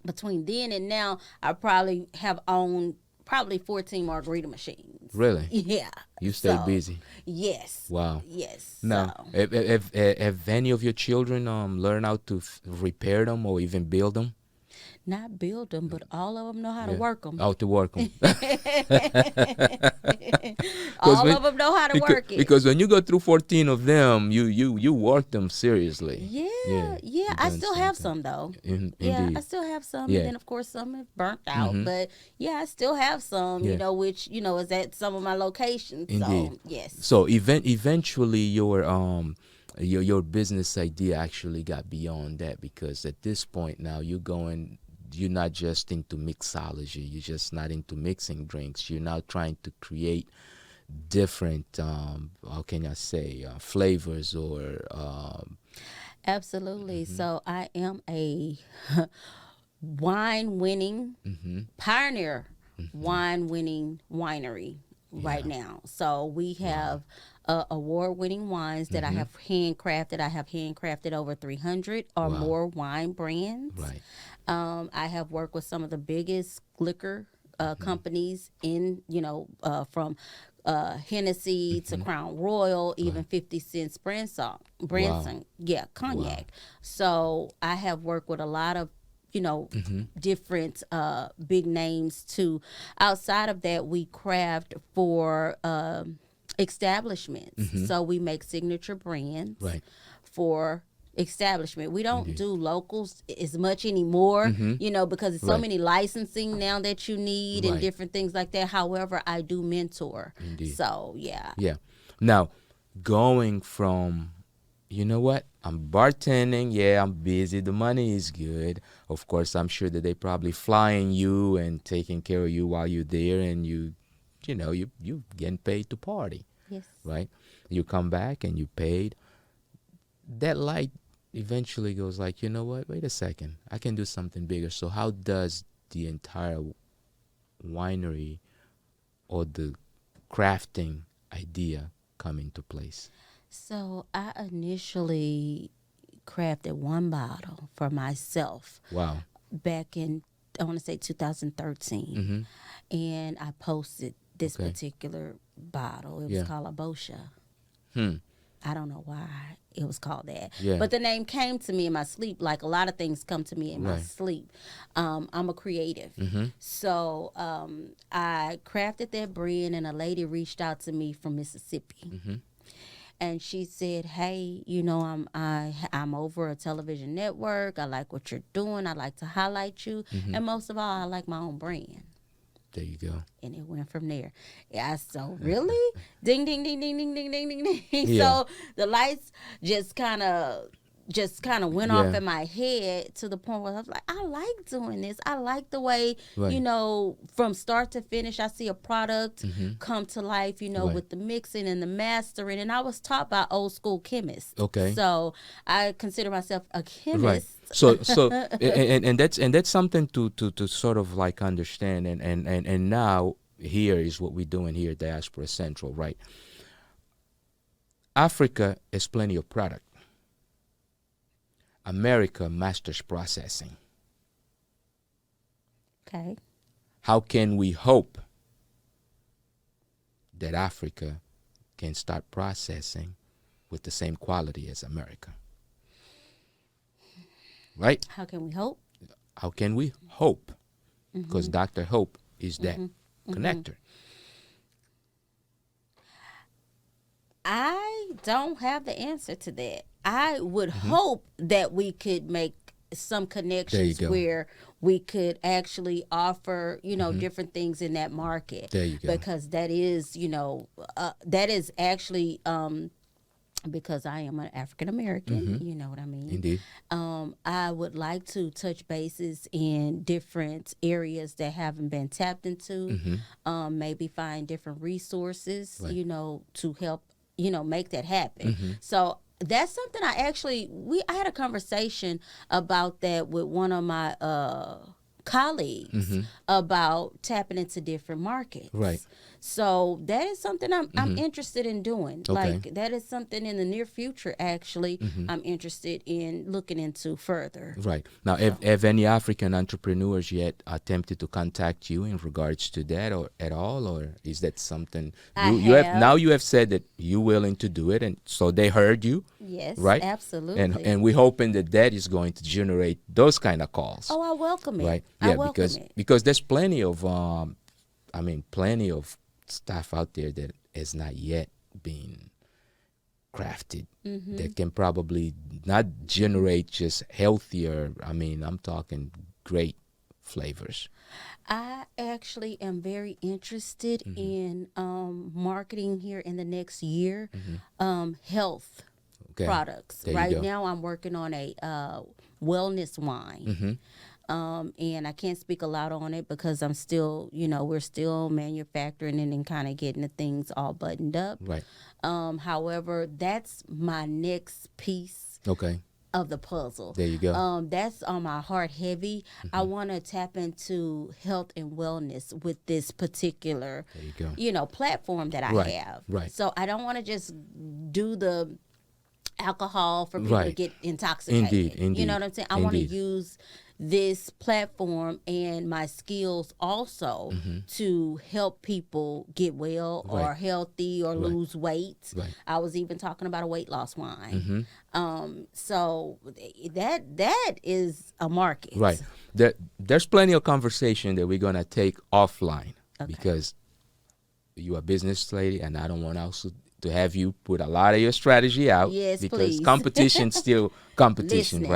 [SPEAKER 2] between then and now, I probably have owned 14 margarita machines.
[SPEAKER 1] Really?
[SPEAKER 2] Yeah.
[SPEAKER 1] You stay busy.
[SPEAKER 2] Yes.
[SPEAKER 1] Wow.
[SPEAKER 2] Yes.
[SPEAKER 1] Now,
[SPEAKER 2] So.
[SPEAKER 1] have any of your children learned how to repair them or even build them?
[SPEAKER 2] Not build them, but all of them know how to work them.
[SPEAKER 1] How to work them.
[SPEAKER 2] All of them know how to work it.
[SPEAKER 1] Because when you go through 14 of them, you work them seriously.
[SPEAKER 2] Yeah. I still have some though.
[SPEAKER 1] Indeed.
[SPEAKER 2] I still have some.
[SPEAKER 1] Yeah.
[SPEAKER 2] And then of course some have burnt out. But yeah, I still have some, which, is at some of my locations.
[SPEAKER 1] Indeed.
[SPEAKER 2] So yes.
[SPEAKER 1] So eventually your business idea actually got beyond that, because at this point now you're not just into mixology. You're just not into mixing drinks. You're now trying to create different, flavors or...
[SPEAKER 2] Absolutely. So I am a wine-winning, pioneer wine-winning winery right now. So we have award-winning wines that I have handcrafted. I have handcrafted over 300 or more wine brands.
[SPEAKER 1] Right.
[SPEAKER 2] I have worked with some of the biggest liquor companies in, from Hennessy to Crown Royal, even 50 Cent Branson, cognac.
[SPEAKER 1] Wow.
[SPEAKER 2] So I have worked with a lot of, different big names too. Outside of that, we craft for establishments. So we make signature brands for establishment. We don't do locals as much anymore, because it's so many licensing now that you need and different things like that. However, I do mentor.
[SPEAKER 1] Indeed.
[SPEAKER 2] So, yeah.
[SPEAKER 1] Yeah. Now, going from, you know what, I'm bartending, I'm busy, the money is good. Of course, I'm sure that they probably flying you and taking care of you while you're there, and you getting paid to party.
[SPEAKER 2] Yes.
[SPEAKER 1] Right? You come back and you paid. That light eventually goes like, you know what, wait a second, I can do something bigger. So how does the entire winery or the crafting idea come into place?
[SPEAKER 2] So I initially crafted one bottle for myself.
[SPEAKER 1] Wow.
[SPEAKER 2] Back in, I want to say 2013. And I posted this particular bottle. It was called a Boscia. I don't know why it was called that.
[SPEAKER 1] Yeah.
[SPEAKER 2] But the name came to me in my sleep, like a lot of things come to me in my sleep. I'm a creative. So I crafted that brand, and a lady reached out to me from Mississippi. And she said, hey, I'm over a television network. I like what you're doing. I like to highlight you. And most of all, I like my own brand.
[SPEAKER 1] There you go.
[SPEAKER 2] And it went from there. Yeah, so really? Ding, ding, ding, ding, ding, ding, ding, ding, ding.
[SPEAKER 1] Yeah.
[SPEAKER 2] So the lights just kind of went off in my head, to the point where I was like, I like doing this. I like the way, from start to finish, I see a product come to life, with the mixing and the mastering. And I was taught by old school chemists.
[SPEAKER 1] Okay.
[SPEAKER 2] So I consider myself a chemist.
[SPEAKER 1] Right. So and that's something to sort of like understand, and now here is what we're doing here at Diaspora Central, right? Africa has plenty of product. America masters processing.
[SPEAKER 2] Okay.
[SPEAKER 1] How can we hope that Africa can start processing with the same quality as America? Right?
[SPEAKER 2] How can we hope?
[SPEAKER 1] How can we hope? Because Dr. Hope is that connector.
[SPEAKER 2] I don't have the answer to that. I would hope that we could make some connections
[SPEAKER 1] go.
[SPEAKER 2] where we could actually offer, different things in that market.
[SPEAKER 1] There you go.
[SPEAKER 2] Because that is, that is actually, because I am an African American, you know what I mean?
[SPEAKER 1] Indeed.
[SPEAKER 2] I would like to touch bases in different areas that haven't been tapped into, maybe find different resources,
[SPEAKER 1] Right.
[SPEAKER 2] To help, make that happen. So that's something I had a conversation about that with one of my colleagues about tapping into different markets.
[SPEAKER 1] Right.
[SPEAKER 2] So that is something I'm interested in doing.
[SPEAKER 1] Okay.
[SPEAKER 2] Like that is something in the near future, actually, I'm interested in looking into further.
[SPEAKER 1] Right. Now, have any African entrepreneurs yet attempted to contact you in regards to that or at all? Or is that something you have? Now you have said that you're willing to do it, and so they heard you.
[SPEAKER 2] Yes,
[SPEAKER 1] right?
[SPEAKER 2] Absolutely.
[SPEAKER 1] And we're hoping that is going to generate those kind of calls.
[SPEAKER 2] Oh, I welcome it.
[SPEAKER 1] Right.
[SPEAKER 2] I
[SPEAKER 1] Yeah,
[SPEAKER 2] welcome it.
[SPEAKER 1] because there's plenty of plenty of stuff out there that has not yet been crafted that can probably not generate just healthier. I'm talking great flavors.
[SPEAKER 2] I actually am very interested in marketing here in the next year, health products.
[SPEAKER 1] There you
[SPEAKER 2] Right
[SPEAKER 1] go.
[SPEAKER 2] now, I'm working on a wellness wine. And I can't speak a lot on it because I'm still, we're still manufacturing it and kind of getting the things all buttoned up.
[SPEAKER 1] Right.
[SPEAKER 2] However, that's my next piece
[SPEAKER 1] Okay.
[SPEAKER 2] of the puzzle.
[SPEAKER 1] There you go.
[SPEAKER 2] That's on my heart heavy. I want to tap into health and wellness with this particular,
[SPEAKER 1] There you go.
[SPEAKER 2] platform that I
[SPEAKER 1] Right,
[SPEAKER 2] have.
[SPEAKER 1] right.
[SPEAKER 2] So I don't want to just do the alcohol for people to
[SPEAKER 1] Right.
[SPEAKER 2] get intoxicated.
[SPEAKER 1] Indeed.
[SPEAKER 2] You know what I'm saying? I want to
[SPEAKER 1] Indeed.
[SPEAKER 2] use this platform and my skills also to help people get well or
[SPEAKER 1] Right.
[SPEAKER 2] healthy or lose weight.
[SPEAKER 1] Right.
[SPEAKER 2] I was even talking about a weight loss wine. So that is a market.
[SPEAKER 1] Right. There's plenty of conversation that we're going to take offline because you're a business lady and I don't want also to have you put a lot of your strategy out.
[SPEAKER 2] Yes,
[SPEAKER 1] because
[SPEAKER 2] please.
[SPEAKER 1] competition's still competition,
[SPEAKER 2] Listening.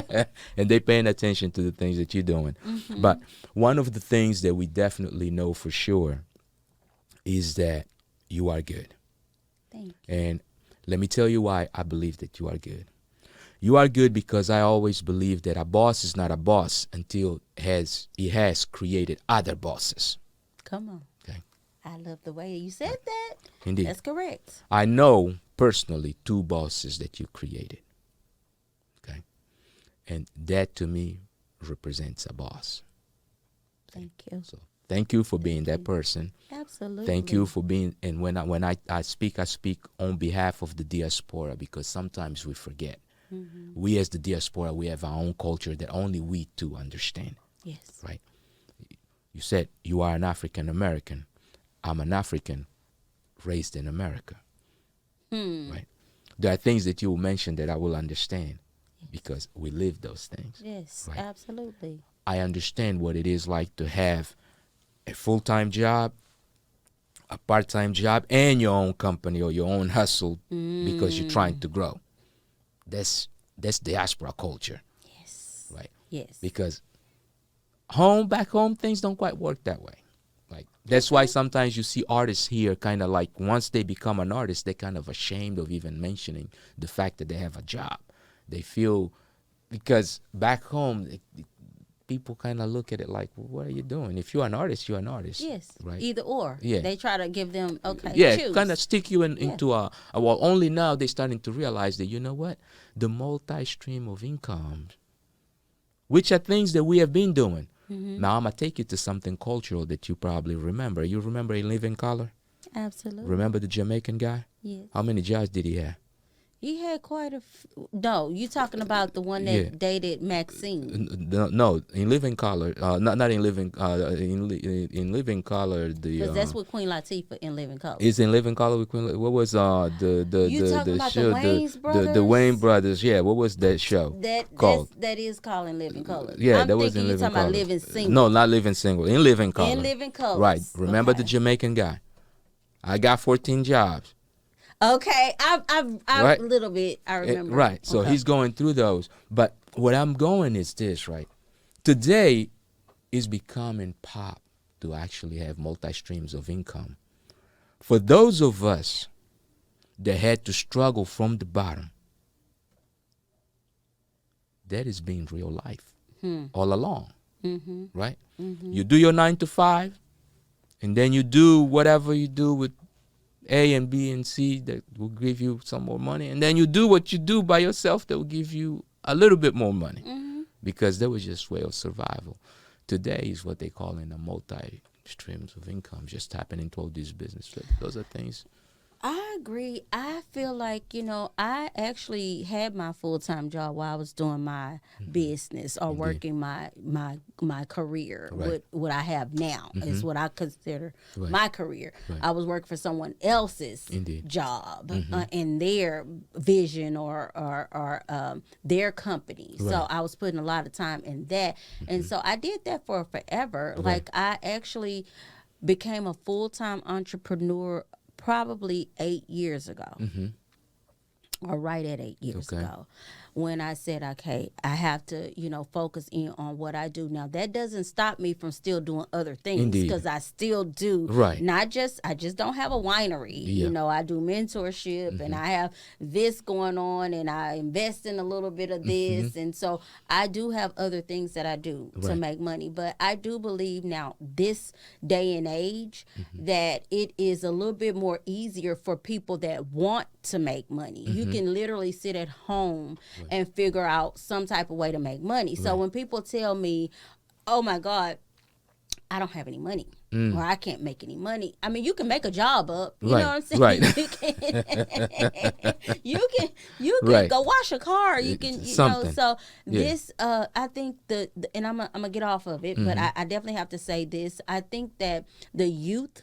[SPEAKER 1] right? And they paying attention to the things that you're doing. But one of the things that we definitely know for sure is that you are good.
[SPEAKER 2] Thank you.
[SPEAKER 1] And let me tell you why I believe that you are good. You are good because I always believe that a boss is not a boss until he has created other bosses.
[SPEAKER 2] Come on.
[SPEAKER 1] Okay.
[SPEAKER 2] I love the way you said that.
[SPEAKER 1] Indeed.
[SPEAKER 2] That's correct.
[SPEAKER 1] I know personally 2 bosses that you created. Okay. And that to me represents a boss.
[SPEAKER 2] Thank you.
[SPEAKER 1] So thank you for being that person.
[SPEAKER 2] Absolutely.
[SPEAKER 1] Thank you for being, and when I speak on behalf of the diaspora because sometimes we forget. We as the diaspora, we have our own culture that only we two understand.
[SPEAKER 2] Yes.
[SPEAKER 1] Right? You said you are an African American. I'm an African raised in America. Right? There are things that you mentioned that I will understand because we live those things.
[SPEAKER 2] Yes,
[SPEAKER 1] Right.
[SPEAKER 2] absolutely.
[SPEAKER 1] I understand what it is like to have a full-time job, a part-time job, and your own company or your own hustle because you're trying to grow. That's diaspora culture,
[SPEAKER 2] Yes.
[SPEAKER 1] right?
[SPEAKER 2] Yes.
[SPEAKER 1] Because back home, things don't quite work that way. Like that's why sometimes you see artists here kind of like once they become an artist, they're kind of ashamed of even mentioning the fact that they have a job. They feel because back home, people kind of look at it like, well, what are you doing? If you're an artist, you're an artist.
[SPEAKER 2] Yes.
[SPEAKER 1] Right.
[SPEAKER 2] Either or.
[SPEAKER 1] Yeah.
[SPEAKER 2] They try to give them
[SPEAKER 1] Yeah,
[SPEAKER 2] choose.
[SPEAKER 1] kind of stick you into a well. Only now they're starting to realize that you know what, the multi-stream of income, which are things that we have been doing. Now I'm gonna take you to something cultural that you probably remember. You remember In Living Color?
[SPEAKER 2] Absolutely.
[SPEAKER 1] Remember the Jamaican guy?
[SPEAKER 2] Yes.
[SPEAKER 1] How many jobs did he have?
[SPEAKER 2] He had quite a. No, you talking about the one that
[SPEAKER 1] Yeah.
[SPEAKER 2] dated Maxine?
[SPEAKER 1] No, in living color. Not in living. In living color.
[SPEAKER 2] Because that's with Queen Latifah in Living Color.
[SPEAKER 1] Is in living color with Queen. What was the
[SPEAKER 2] You talking about the
[SPEAKER 1] show
[SPEAKER 2] Wayans brothers?
[SPEAKER 1] the Wayne brothers? Yeah. What was that show called?
[SPEAKER 2] That is called In Living Color.
[SPEAKER 1] Yeah,
[SPEAKER 2] I'm
[SPEAKER 1] that was
[SPEAKER 2] thinking
[SPEAKER 1] in
[SPEAKER 2] you
[SPEAKER 1] living
[SPEAKER 2] talking
[SPEAKER 1] color.
[SPEAKER 2] about Living Single.
[SPEAKER 1] No, not living single. In living color.
[SPEAKER 2] In Living Color.
[SPEAKER 1] Right. Remember the
[SPEAKER 2] Okay.
[SPEAKER 1] Jamaican guy? I got 14 jobs.
[SPEAKER 2] Okay, I
[SPEAKER 1] Right.
[SPEAKER 2] a little bit. I remember.
[SPEAKER 1] Right. So
[SPEAKER 2] Okay.
[SPEAKER 1] he's going through those. But what I'm going is this, right? Today is becoming pop to actually have multi streams of income. For those of us that had to struggle from the bottom, that has been real life all along, right? You do your 9 to 5, and then you do whatever you do with A and B and C that will give you some more money, and then you do what you do by yourself that will give you a little bit more money, because that was just way of survival. Today is what they call in a multi streams of income, just tapping into all these businesses. Those are things.
[SPEAKER 2] I agree. I feel like, I actually had my full-time job while I was doing my business or working my career.
[SPEAKER 1] Right.
[SPEAKER 2] What I have now is what I consider
[SPEAKER 1] Right.
[SPEAKER 2] my career.
[SPEAKER 1] Right.
[SPEAKER 2] I was working for someone else's
[SPEAKER 1] Indeed.
[SPEAKER 2] job in their vision or their company. So
[SPEAKER 1] Right.
[SPEAKER 2] I was putting a lot of time in that. And so I did that for forever.
[SPEAKER 1] Right.
[SPEAKER 2] Like I actually became a full-time entrepreneur probably 8 years ago, or right at 8 years
[SPEAKER 1] Okay.
[SPEAKER 2] ago, when I said, okay, I have to, focus in on what I do. Now, that doesn't stop me from still doing other things,
[SPEAKER 1] Indeed.
[SPEAKER 2] because I still do.
[SPEAKER 1] Right.
[SPEAKER 2] I just don't have a winery.
[SPEAKER 1] Yeah.
[SPEAKER 2] I do mentorship and I have this going on and I invest in a little bit of this. And so I do have other things that I do to
[SPEAKER 1] Right.
[SPEAKER 2] make money. But I do believe now, this day and age, that it is a little bit more easier for people that want to make money. You can literally sit at home and figure out some type of way to make money. So when people tell me, oh my God, I don't have any money, or I can't make any money. I mean, you can make a job up. You
[SPEAKER 1] Right,
[SPEAKER 2] know what I'm saying?
[SPEAKER 1] right.
[SPEAKER 2] You can
[SPEAKER 1] Right.
[SPEAKER 2] go wash a car. You can,
[SPEAKER 1] Something.
[SPEAKER 2] So
[SPEAKER 1] Yeah.
[SPEAKER 2] this, I think and I'm gonna get off of it, but I definitely have to say this. I think that the youth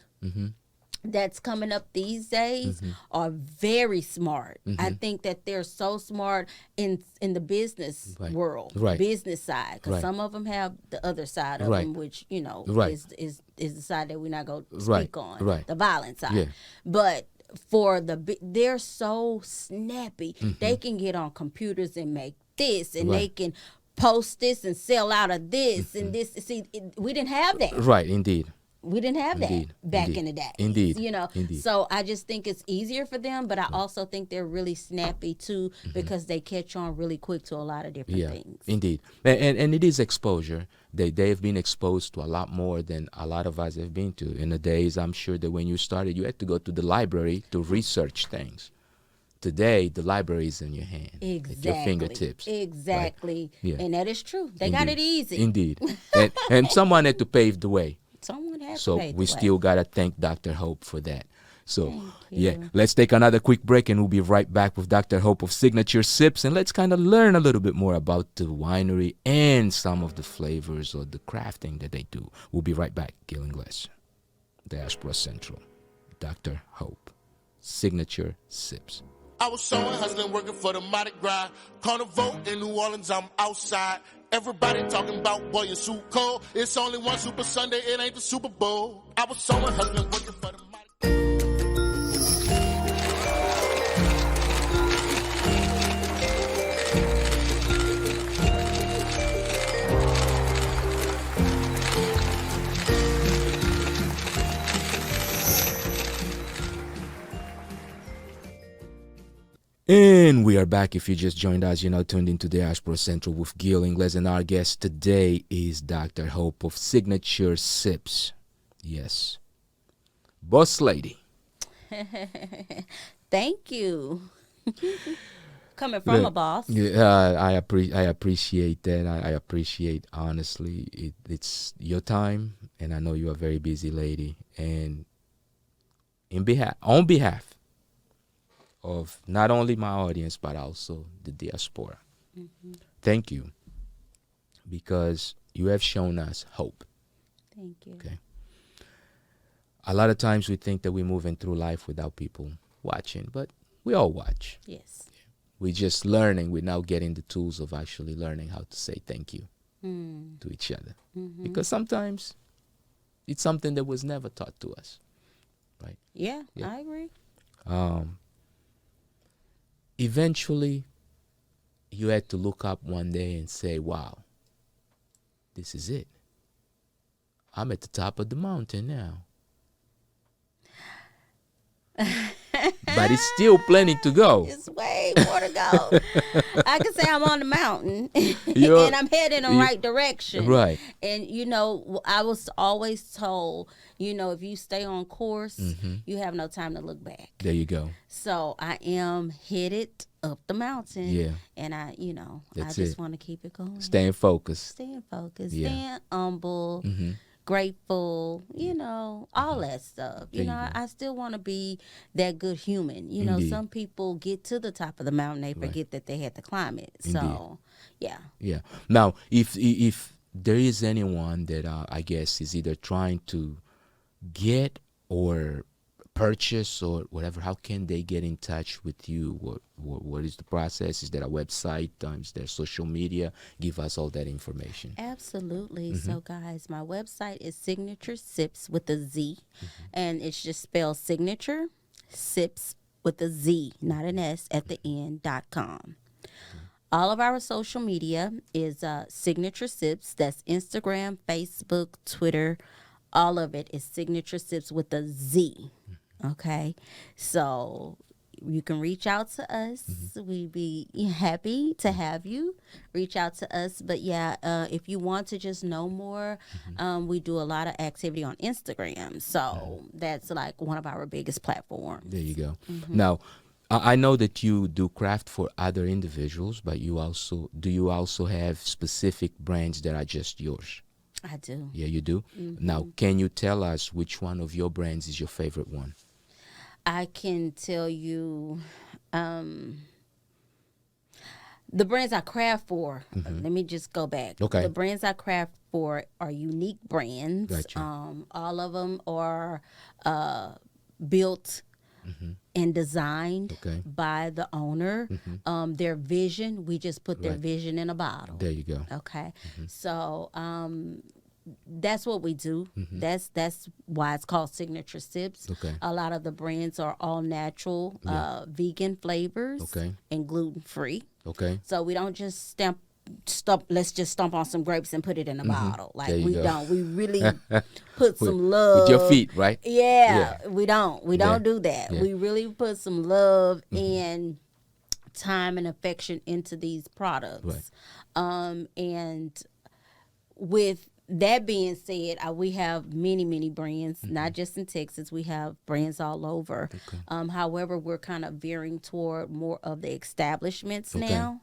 [SPEAKER 2] that's coming up these days are very smart. I think that they're so smart in the business
[SPEAKER 1] Right.
[SPEAKER 2] world,
[SPEAKER 1] Right.
[SPEAKER 2] business side, because
[SPEAKER 1] Right.
[SPEAKER 2] some of them have the other side of
[SPEAKER 1] Right.
[SPEAKER 2] them, which
[SPEAKER 1] Right.
[SPEAKER 2] is the side that we're not going to
[SPEAKER 1] Right.
[SPEAKER 2] speak on,
[SPEAKER 1] Right.
[SPEAKER 2] the violent side.
[SPEAKER 1] Yeah.
[SPEAKER 2] But for they're so snappy. They can get on computers and make this, and they
[SPEAKER 1] Right.
[SPEAKER 2] can post this and sell out of this and this. See, we didn't have that.
[SPEAKER 1] Right. Indeed.
[SPEAKER 2] We didn't have that
[SPEAKER 1] Indeed.
[SPEAKER 2] back
[SPEAKER 1] Indeed.
[SPEAKER 2] in the day.
[SPEAKER 1] Indeed. Indeed.
[SPEAKER 2] So I just think it's easier for them, but I also think they're really snappy too, because they catch on really quick to a lot of different
[SPEAKER 1] Yeah,
[SPEAKER 2] things.
[SPEAKER 1] indeed. And it is exposure. They've been exposed to a lot more than a lot of us have been to. In the days, I'm sure that when you started, you had to go to the library to research things. Today, the library is in your hand,
[SPEAKER 2] Exactly.
[SPEAKER 1] at your fingertips.
[SPEAKER 2] Exactly.
[SPEAKER 1] Yeah.
[SPEAKER 2] And that is true. They got it easy.
[SPEAKER 1] Indeed. and someone had to pave the way.
[SPEAKER 2] Someone has
[SPEAKER 1] So
[SPEAKER 2] to pay the
[SPEAKER 1] we
[SPEAKER 2] way.
[SPEAKER 1] still got to thank Dr. Hope for that. So,
[SPEAKER 2] Thank
[SPEAKER 1] yeah,
[SPEAKER 2] you.
[SPEAKER 1] let's take another quick break and we'll be right back with Dr. Hope of Signature Sipz, and let's kind of learn a little bit more about the winery and some of the flavors or the crafting that they do. We'll be right back. Gil Ingles, Diaspora Central, Dr. Hope, Signature Sipz.
[SPEAKER 4] I was sewing, hustling, working for the Mardi Gras. Carnival in New Orleans, I'm outside. Everybody talking about, boy, you're so cold. It's only one Super Sunday, it ain't the Super Bowl. I was sewing, hustling, working for the Mardi
[SPEAKER 1] And we are back. If you just joined us, you're now tuned into Diaspora Central with Gil Ingles, and our guest today is Dr. Hope of Signature Sipz. Yes. Boss lady.
[SPEAKER 2] Thank you. Coming from a boss.
[SPEAKER 1] Yeah, I appreciate that. I appreciate, honestly, it's your time, and I know you're a very busy lady. And on behalf of not only my audience, but also the diaspora. Thank you, because you have shown us hope.
[SPEAKER 2] Thank you.
[SPEAKER 1] Okay. A lot of times we think that we're moving through life without people watching, but we all watch.
[SPEAKER 2] Yes.
[SPEAKER 1] We're just learning. We're now getting the tools of actually learning how to say thank you to each other. Because sometimes it's something that was never taught to us, right?
[SPEAKER 2] Yeah, I agree.
[SPEAKER 1] Eventually, you had to look up one day and say, wow, this is it. I'm at the top of the mountain now. But it's still plenty to go.
[SPEAKER 2] It's way more to go. I can say I'm on the mountain and I'm headed in the right direction.
[SPEAKER 1] Right.
[SPEAKER 2] And, you know, I was always told, you know, if you stay on course, you have no time to look back.
[SPEAKER 1] There you go.
[SPEAKER 2] So I am headed up the mountain.
[SPEAKER 1] Yeah.
[SPEAKER 2] And I
[SPEAKER 1] That's
[SPEAKER 2] just
[SPEAKER 1] it.
[SPEAKER 2] want to keep it going.
[SPEAKER 1] Staying focused.
[SPEAKER 2] Staying focused.
[SPEAKER 1] Yeah.
[SPEAKER 2] Staying humble. Grateful, you know, all that stuff. You know, I still want to be that good human. You know, some people get to the top of the mountain, they forget that they had to climb it. So, yeah.
[SPEAKER 1] Yeah. Now, if there is anyone that I guess is either trying to get or purchase or whatever, how can they get in touch with you? What is the process? Is there a website? Is there social media? Give us all that information.
[SPEAKER 2] Absolutely. So, guys, my website is Signature Sipz with a Z, and it's just spelled Signature Sipz with a Z, not an S at the end.com. All of our social media is Signature Sipz. That's Instagram, Facebook, Twitter. All of it is Signature Sipz with a Z. Okay, so you can reach out to us. We'd be happy to have you reach out to us. But yeah, if you want to just know more, we do a lot of activity on Instagram. So that's like one of our biggest platforms.
[SPEAKER 1] There you go. Now, I know that you do craft for other individuals, but you also have specific brands that are just yours?
[SPEAKER 2] I do.
[SPEAKER 1] Yeah, you do? Now, can you tell us which one of your brands is your favorite one?
[SPEAKER 2] I can tell you the brands I craft for. Let me just go back.
[SPEAKER 1] Okay.
[SPEAKER 2] The brands I craft for are unique brands.
[SPEAKER 1] Gotcha.
[SPEAKER 2] All of them are built and designed by the owner. Their vision, we just put their vision in a bottle.
[SPEAKER 1] There you go.
[SPEAKER 2] Okay. So that's what we do. That's why it's called Signature Sipz.
[SPEAKER 1] Okay.
[SPEAKER 2] A lot of the brands are all natural, vegan flavors, and gluten free.
[SPEAKER 1] Okay.
[SPEAKER 2] So we don't just let's just stomp on some grapes and put it in a bottle. Like
[SPEAKER 1] There you
[SPEAKER 2] we
[SPEAKER 1] go.
[SPEAKER 2] don't. We really put some love
[SPEAKER 1] with your feet, right?
[SPEAKER 2] Yeah, we don't. We don't do that.
[SPEAKER 1] Yeah.
[SPEAKER 2] We really put some love and time and affection into these products. And with that being said, we have many brands, not just in Texas. We have brands all over. However, we're kind of veering toward more of the establishments now,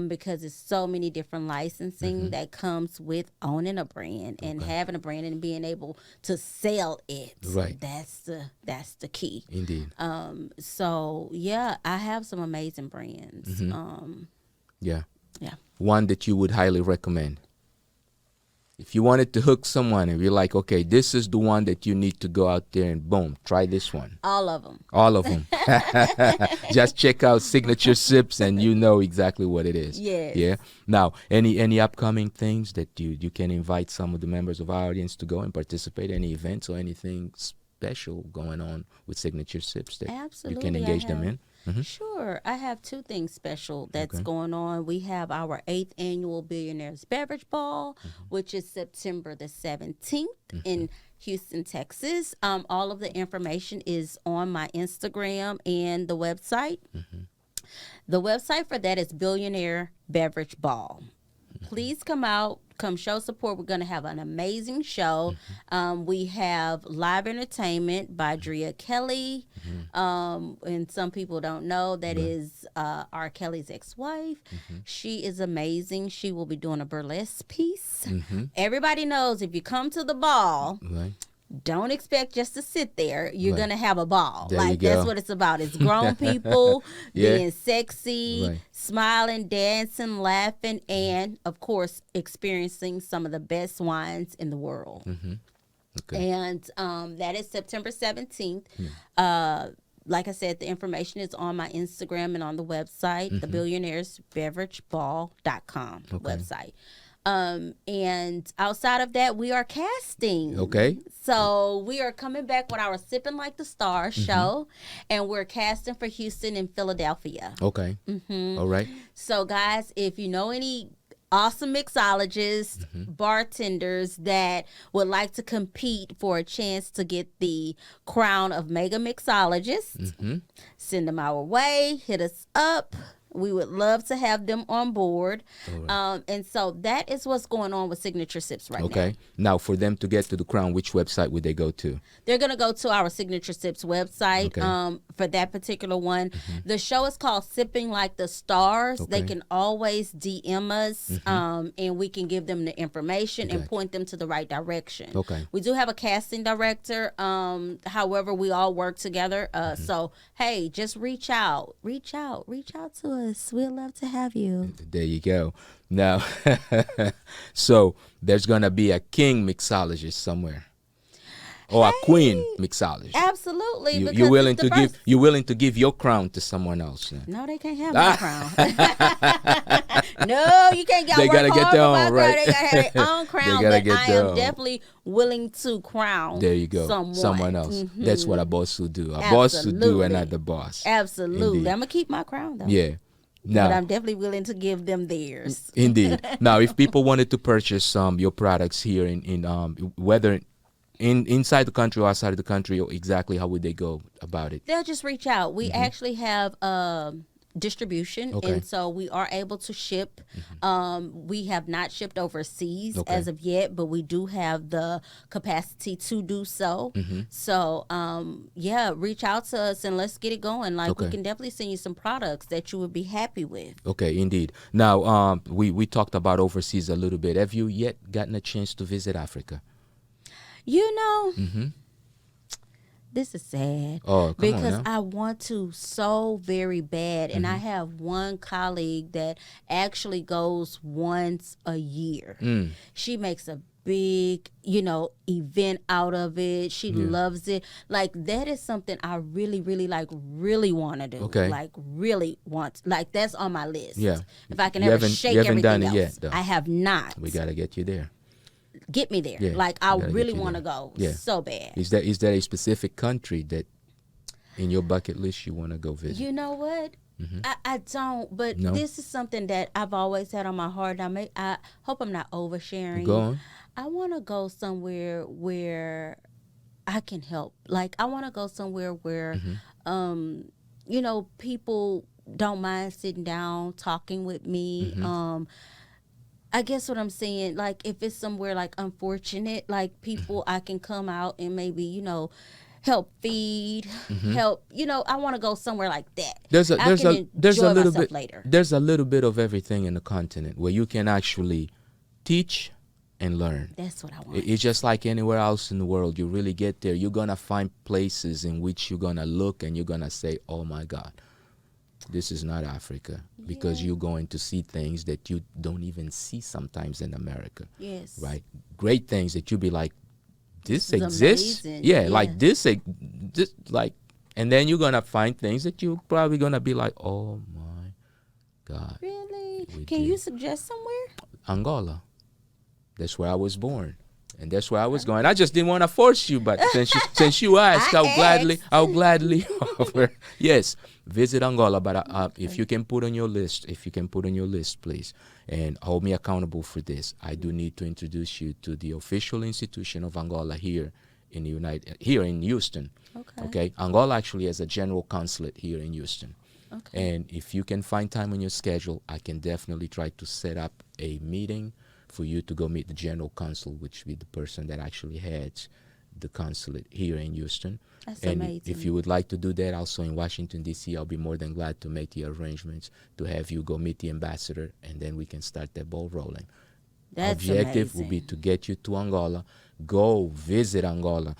[SPEAKER 2] because there's so many different licensing that comes with owning a brand and having a brand and being able to sell it.
[SPEAKER 1] Right.
[SPEAKER 2] That's the key.
[SPEAKER 1] Indeed.
[SPEAKER 2] So yeah, I have some amazing brands.
[SPEAKER 1] Yeah.
[SPEAKER 2] Yeah.
[SPEAKER 1] One that you would highly recommend. If you wanted to hook someone and you're like, okay, this is the one that you need to go out there and boom, try this one.
[SPEAKER 2] All of them.
[SPEAKER 1] All of them. Just check out Signature Sipz and you know exactly what it is.
[SPEAKER 2] Yes.
[SPEAKER 1] Yeah. Now, any upcoming things that you can invite some of the members of our audience to go and participate, any events or anything special going on with Signature Sipz that
[SPEAKER 2] Absolutely,
[SPEAKER 1] you can engage them in?
[SPEAKER 2] Sure. I have two things special that's going on. We have our 8th annual Billionaire Beverage Ball, which is September the 17th in Houston, Texas. All of the information is on my Instagram and the website. The website for that is Billionaire Beverage Ball. Please come out, come show support. We're going to have an amazing show. We have live entertainment by Drea Kelly. And some people don't know that is R. Kelly's ex-wife. She is amazing. She will be doing a burlesque piece. Everybody knows if you come to the ball, don't expect just to sit there. You're
[SPEAKER 1] Right.
[SPEAKER 2] going to have a ball.
[SPEAKER 1] There you
[SPEAKER 2] Like, that's
[SPEAKER 1] go.
[SPEAKER 2] what it's about. It's grown people
[SPEAKER 1] Yeah.
[SPEAKER 2] being sexy,
[SPEAKER 1] Right.
[SPEAKER 2] smiling, dancing, laughing, and, of course, experiencing some of the best wines in the world.
[SPEAKER 1] Okay.
[SPEAKER 2] And that is September 17th. Like I said, the information is on my Instagram and on the website, the billionairesbeverageball.com website. And outside of that, we are casting.
[SPEAKER 1] Okay.
[SPEAKER 2] So we are coming back with our Sipping Like the Stars show, and we're casting for Houston and Philadelphia.
[SPEAKER 1] Okay. All right.
[SPEAKER 2] So, guys, if you know any awesome mixologists, bartenders that would like to compete for a chance to get the crown of mega mixologist, send them our way, hit us up. We would love to have them on board. And so that is what's going on with Signature Sipz right now.
[SPEAKER 1] Okay. Now, for them to get to the crown, which website would they go to?
[SPEAKER 2] They're going to go to our Signature Sipz website for that particular one. The show is called Sipping Like the Stars. They
[SPEAKER 1] Okay.
[SPEAKER 2] can always DM us and we can give them the information and point them to the right direction.
[SPEAKER 1] Okay.
[SPEAKER 2] We do have a casting director. However, we all work together. So, hey, just reach out. Reach out to us. We'd love to have you.
[SPEAKER 1] There you go. Now, so there's gonna be a king mixologist somewhere, or a queen mixologist.
[SPEAKER 2] Absolutely.
[SPEAKER 1] You,
[SPEAKER 2] because
[SPEAKER 1] you're willing
[SPEAKER 2] it's the
[SPEAKER 1] to give.
[SPEAKER 2] first-
[SPEAKER 1] You're willing to give your crown to someone else. Then.
[SPEAKER 2] No, they can't have my crown. No, you can't get.
[SPEAKER 1] They gotta get their own, right?
[SPEAKER 2] They gotta have their own crown.
[SPEAKER 1] gotta
[SPEAKER 2] But
[SPEAKER 1] get
[SPEAKER 2] I
[SPEAKER 1] their
[SPEAKER 2] am
[SPEAKER 1] own.
[SPEAKER 2] definitely willing to crown.
[SPEAKER 1] There you go.
[SPEAKER 2] Someone
[SPEAKER 1] else. That's what a boss will do. A boss will do,
[SPEAKER 2] Absolutely.
[SPEAKER 1] and not the boss.
[SPEAKER 2] Absolutely.
[SPEAKER 1] Indeed.
[SPEAKER 2] I'm gonna keep my crown though.
[SPEAKER 1] Yeah.
[SPEAKER 2] But
[SPEAKER 1] Now,
[SPEAKER 2] I'm definitely willing to give them theirs.
[SPEAKER 1] indeed. Now, if people wanted to purchase your products here in whether inside the country or outside of the country, or exactly how would they go about it?
[SPEAKER 2] They'll just reach out. We actually have distribution,
[SPEAKER 1] Okay.
[SPEAKER 2] and so we are able to ship. We have not shipped overseas
[SPEAKER 1] Okay.
[SPEAKER 2] as of yet, but we do have the capacity to do so. So, yeah, reach out to us and let's get it going. Like, we
[SPEAKER 1] Okay.
[SPEAKER 2] can definitely send you some products that you would be happy with.
[SPEAKER 1] Okay, indeed. Now, we talked about overseas a little bit. Have you yet gotten a chance to visit Africa?
[SPEAKER 2] You know, this is sad.
[SPEAKER 1] Oh, come on
[SPEAKER 2] because
[SPEAKER 1] now.
[SPEAKER 2] I want to so very bad, and I have one colleague that actually goes once a year. She makes a big, event out of it. She loves it. Like, that is something I really, really really want to do.
[SPEAKER 1] Okay.
[SPEAKER 2] Like, really want. Like, that's on my list.
[SPEAKER 1] Yeah.
[SPEAKER 2] If I can
[SPEAKER 1] You
[SPEAKER 2] ever
[SPEAKER 1] haven't-
[SPEAKER 2] shake
[SPEAKER 1] you haven't
[SPEAKER 2] everything
[SPEAKER 1] done it
[SPEAKER 2] else.
[SPEAKER 1] yet, though.
[SPEAKER 2] I have not.
[SPEAKER 1] We gotta get you there.
[SPEAKER 2] Get me there.
[SPEAKER 1] Yeah,
[SPEAKER 2] Like, I
[SPEAKER 1] we gotta get
[SPEAKER 2] really
[SPEAKER 1] you
[SPEAKER 2] want to
[SPEAKER 1] there.
[SPEAKER 2] go
[SPEAKER 1] Yeah.
[SPEAKER 2] so bad.
[SPEAKER 1] Is there a specific country that in your bucket list you want to go visit?
[SPEAKER 2] You know what? I don't, but
[SPEAKER 1] No?
[SPEAKER 2] this is something that I've always had on my heart. I hope I'm not oversharing.
[SPEAKER 1] Go on.
[SPEAKER 2] I want to go somewhere where I can help. Like, I want to go somewhere where, people don't mind sitting down, talking with me. I guess what I'm saying, like, if it's somewhere, like, unfortunate, like, people I can come out and maybe, help feed, help, I want to go somewhere like that.
[SPEAKER 1] There's a
[SPEAKER 2] I
[SPEAKER 1] there's
[SPEAKER 2] can
[SPEAKER 1] a there's a
[SPEAKER 2] enjoy
[SPEAKER 1] little
[SPEAKER 2] myself
[SPEAKER 1] bit
[SPEAKER 2] later.
[SPEAKER 1] there's a little bit of everything in the continent where you can actually teach and learn.
[SPEAKER 2] That's what I want.
[SPEAKER 1] It's just like anywhere else in the world. You really get there, you're gonna find places in which you're gonna look and you're gonna say, "Oh my God, this is not Africa," because you're going to see things that you don't even see sometimes in America.
[SPEAKER 2] Yes.
[SPEAKER 1] Right? Great things that you be like, this
[SPEAKER 2] is
[SPEAKER 1] exists.
[SPEAKER 2] amazing.
[SPEAKER 1] Yeah,
[SPEAKER 2] Yeah.
[SPEAKER 1] like this, like, and then you're gonna find things that you're probably gonna be like, "Oh my God."
[SPEAKER 2] Really?
[SPEAKER 1] We
[SPEAKER 2] Can
[SPEAKER 1] did.
[SPEAKER 2] you suggest somewhere?
[SPEAKER 1] Angola. That's where I was born, and that's where I was going. I just didn't want to force you, but since you asked, I'll gladly offer. Yes, visit Angola. But if you can put on your list, please, and hold me accountable for this. I do need to introduce you to the official institution of Angola here in Houston. Okay. Angola actually has a general consulate here in Houston.
[SPEAKER 2] Okay.
[SPEAKER 1] And if you can find time on your schedule, I can definitely try to set up a meeting for you to go meet the general consul, which will be the person that actually heads the consulate here in Houston.
[SPEAKER 2] That's
[SPEAKER 1] and
[SPEAKER 2] amazing.
[SPEAKER 1] if you would like to do that also in Washington, D.C., I'll be more than glad to make the arrangements to have you go meet the ambassador, and then we can start that ball rolling.
[SPEAKER 2] That's
[SPEAKER 1] Objective will be
[SPEAKER 2] amazing.
[SPEAKER 1] to get you to Angola, go visit Angola,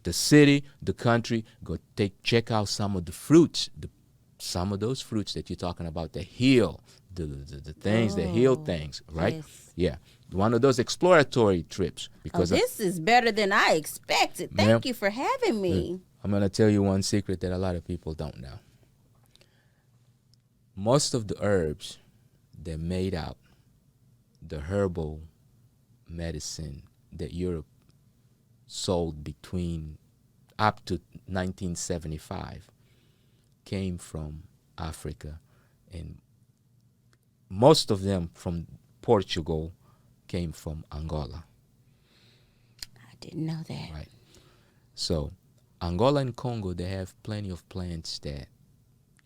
[SPEAKER 1] the city, the country. Go check out some of the fruits, some of those fruits that you're talking about that heal the things that heal things, right?
[SPEAKER 2] Yes.
[SPEAKER 1] Yeah, one of those exploratory trips. Because
[SPEAKER 2] this is better than I expected. Thank you for having me.
[SPEAKER 1] I'm gonna tell you one secret that a lot of people don't know. Most of the herbs that made out the herbal medicine that Europe sold between up to 1975 came from Africa, and most of them from Portugal came from Angola.
[SPEAKER 2] I didn't know that.
[SPEAKER 1] Right. So Angola and Congo, they have plenty of plants that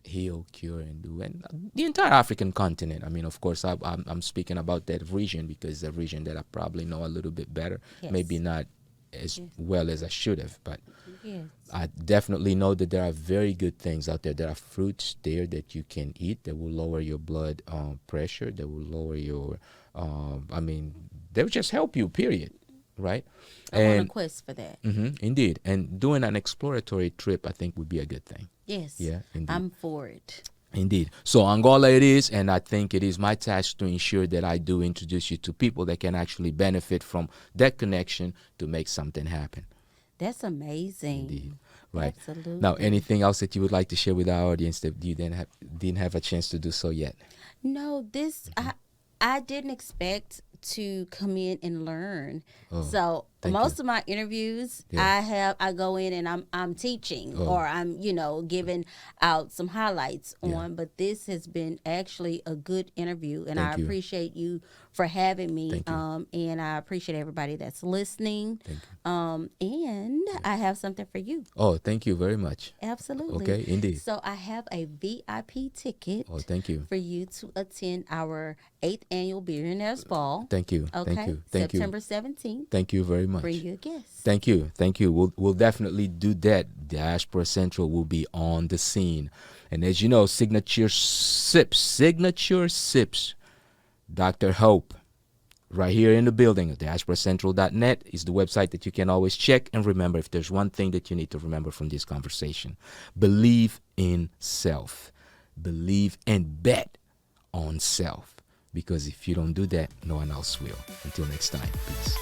[SPEAKER 1] heal, cure, and do, and the entire African continent. I mean, of course, I'm speaking about that region because it's a region that I probably know a little bit better.
[SPEAKER 2] Yes.
[SPEAKER 1] Maybe not as well as I should have, but
[SPEAKER 2] Yes.
[SPEAKER 1] I definitely know that there are very good things out there. There are fruits there that you can eat that will lower your blood pressure, that will lower your, they will just help you, period. Right?
[SPEAKER 2] I want a quest for that.
[SPEAKER 1] Indeed. And doing an exploratory trip, I think, would be a good thing.
[SPEAKER 2] Yes.
[SPEAKER 1] Yeah, indeed.
[SPEAKER 2] I'm for it.
[SPEAKER 1] Indeed. So Angola it is, and I think it is my task to ensure that I do introduce you to people that can actually benefit from that connection to make something happen.
[SPEAKER 2] That's amazing.
[SPEAKER 1] Indeed. Right.
[SPEAKER 2] Absolutely.
[SPEAKER 1] Now, anything else that you would like to share with our audience that you didn't have a chance to do so yet?
[SPEAKER 2] No, I didn't expect to come in and learn. So most of my interviews, I go in and I'm teaching or I'm giving out some highlights on. But this has been actually a good interview, and I appreciate you for having me. And I appreciate everybody that's listening. And I have something for you.
[SPEAKER 1] Oh, thank you very much.
[SPEAKER 2] Absolutely.
[SPEAKER 1] Okay, indeed.
[SPEAKER 2] So I have a VIP ticket.
[SPEAKER 1] Oh, thank you.
[SPEAKER 2] For you to attend our 8th annual Billionaires Ball.
[SPEAKER 1] Thank you.
[SPEAKER 2] Okay.
[SPEAKER 1] Thank you. Thank
[SPEAKER 2] September
[SPEAKER 1] you.
[SPEAKER 2] 17th.
[SPEAKER 1] Thank you very much.
[SPEAKER 2] Bring you a guest.
[SPEAKER 1] Thank you. Thank you. We'll definitely do that. Diaspora Central will be on the scene. And as you know, Signature Sipz, Dr. Hope, right here in the building. DiasporaCentral.net is the website that you can always check. And remember, if there's one thing that you need to remember from this conversation, believe in self. Believe and bet on self. Because if you don't do that, no one else will. Until next time, peace.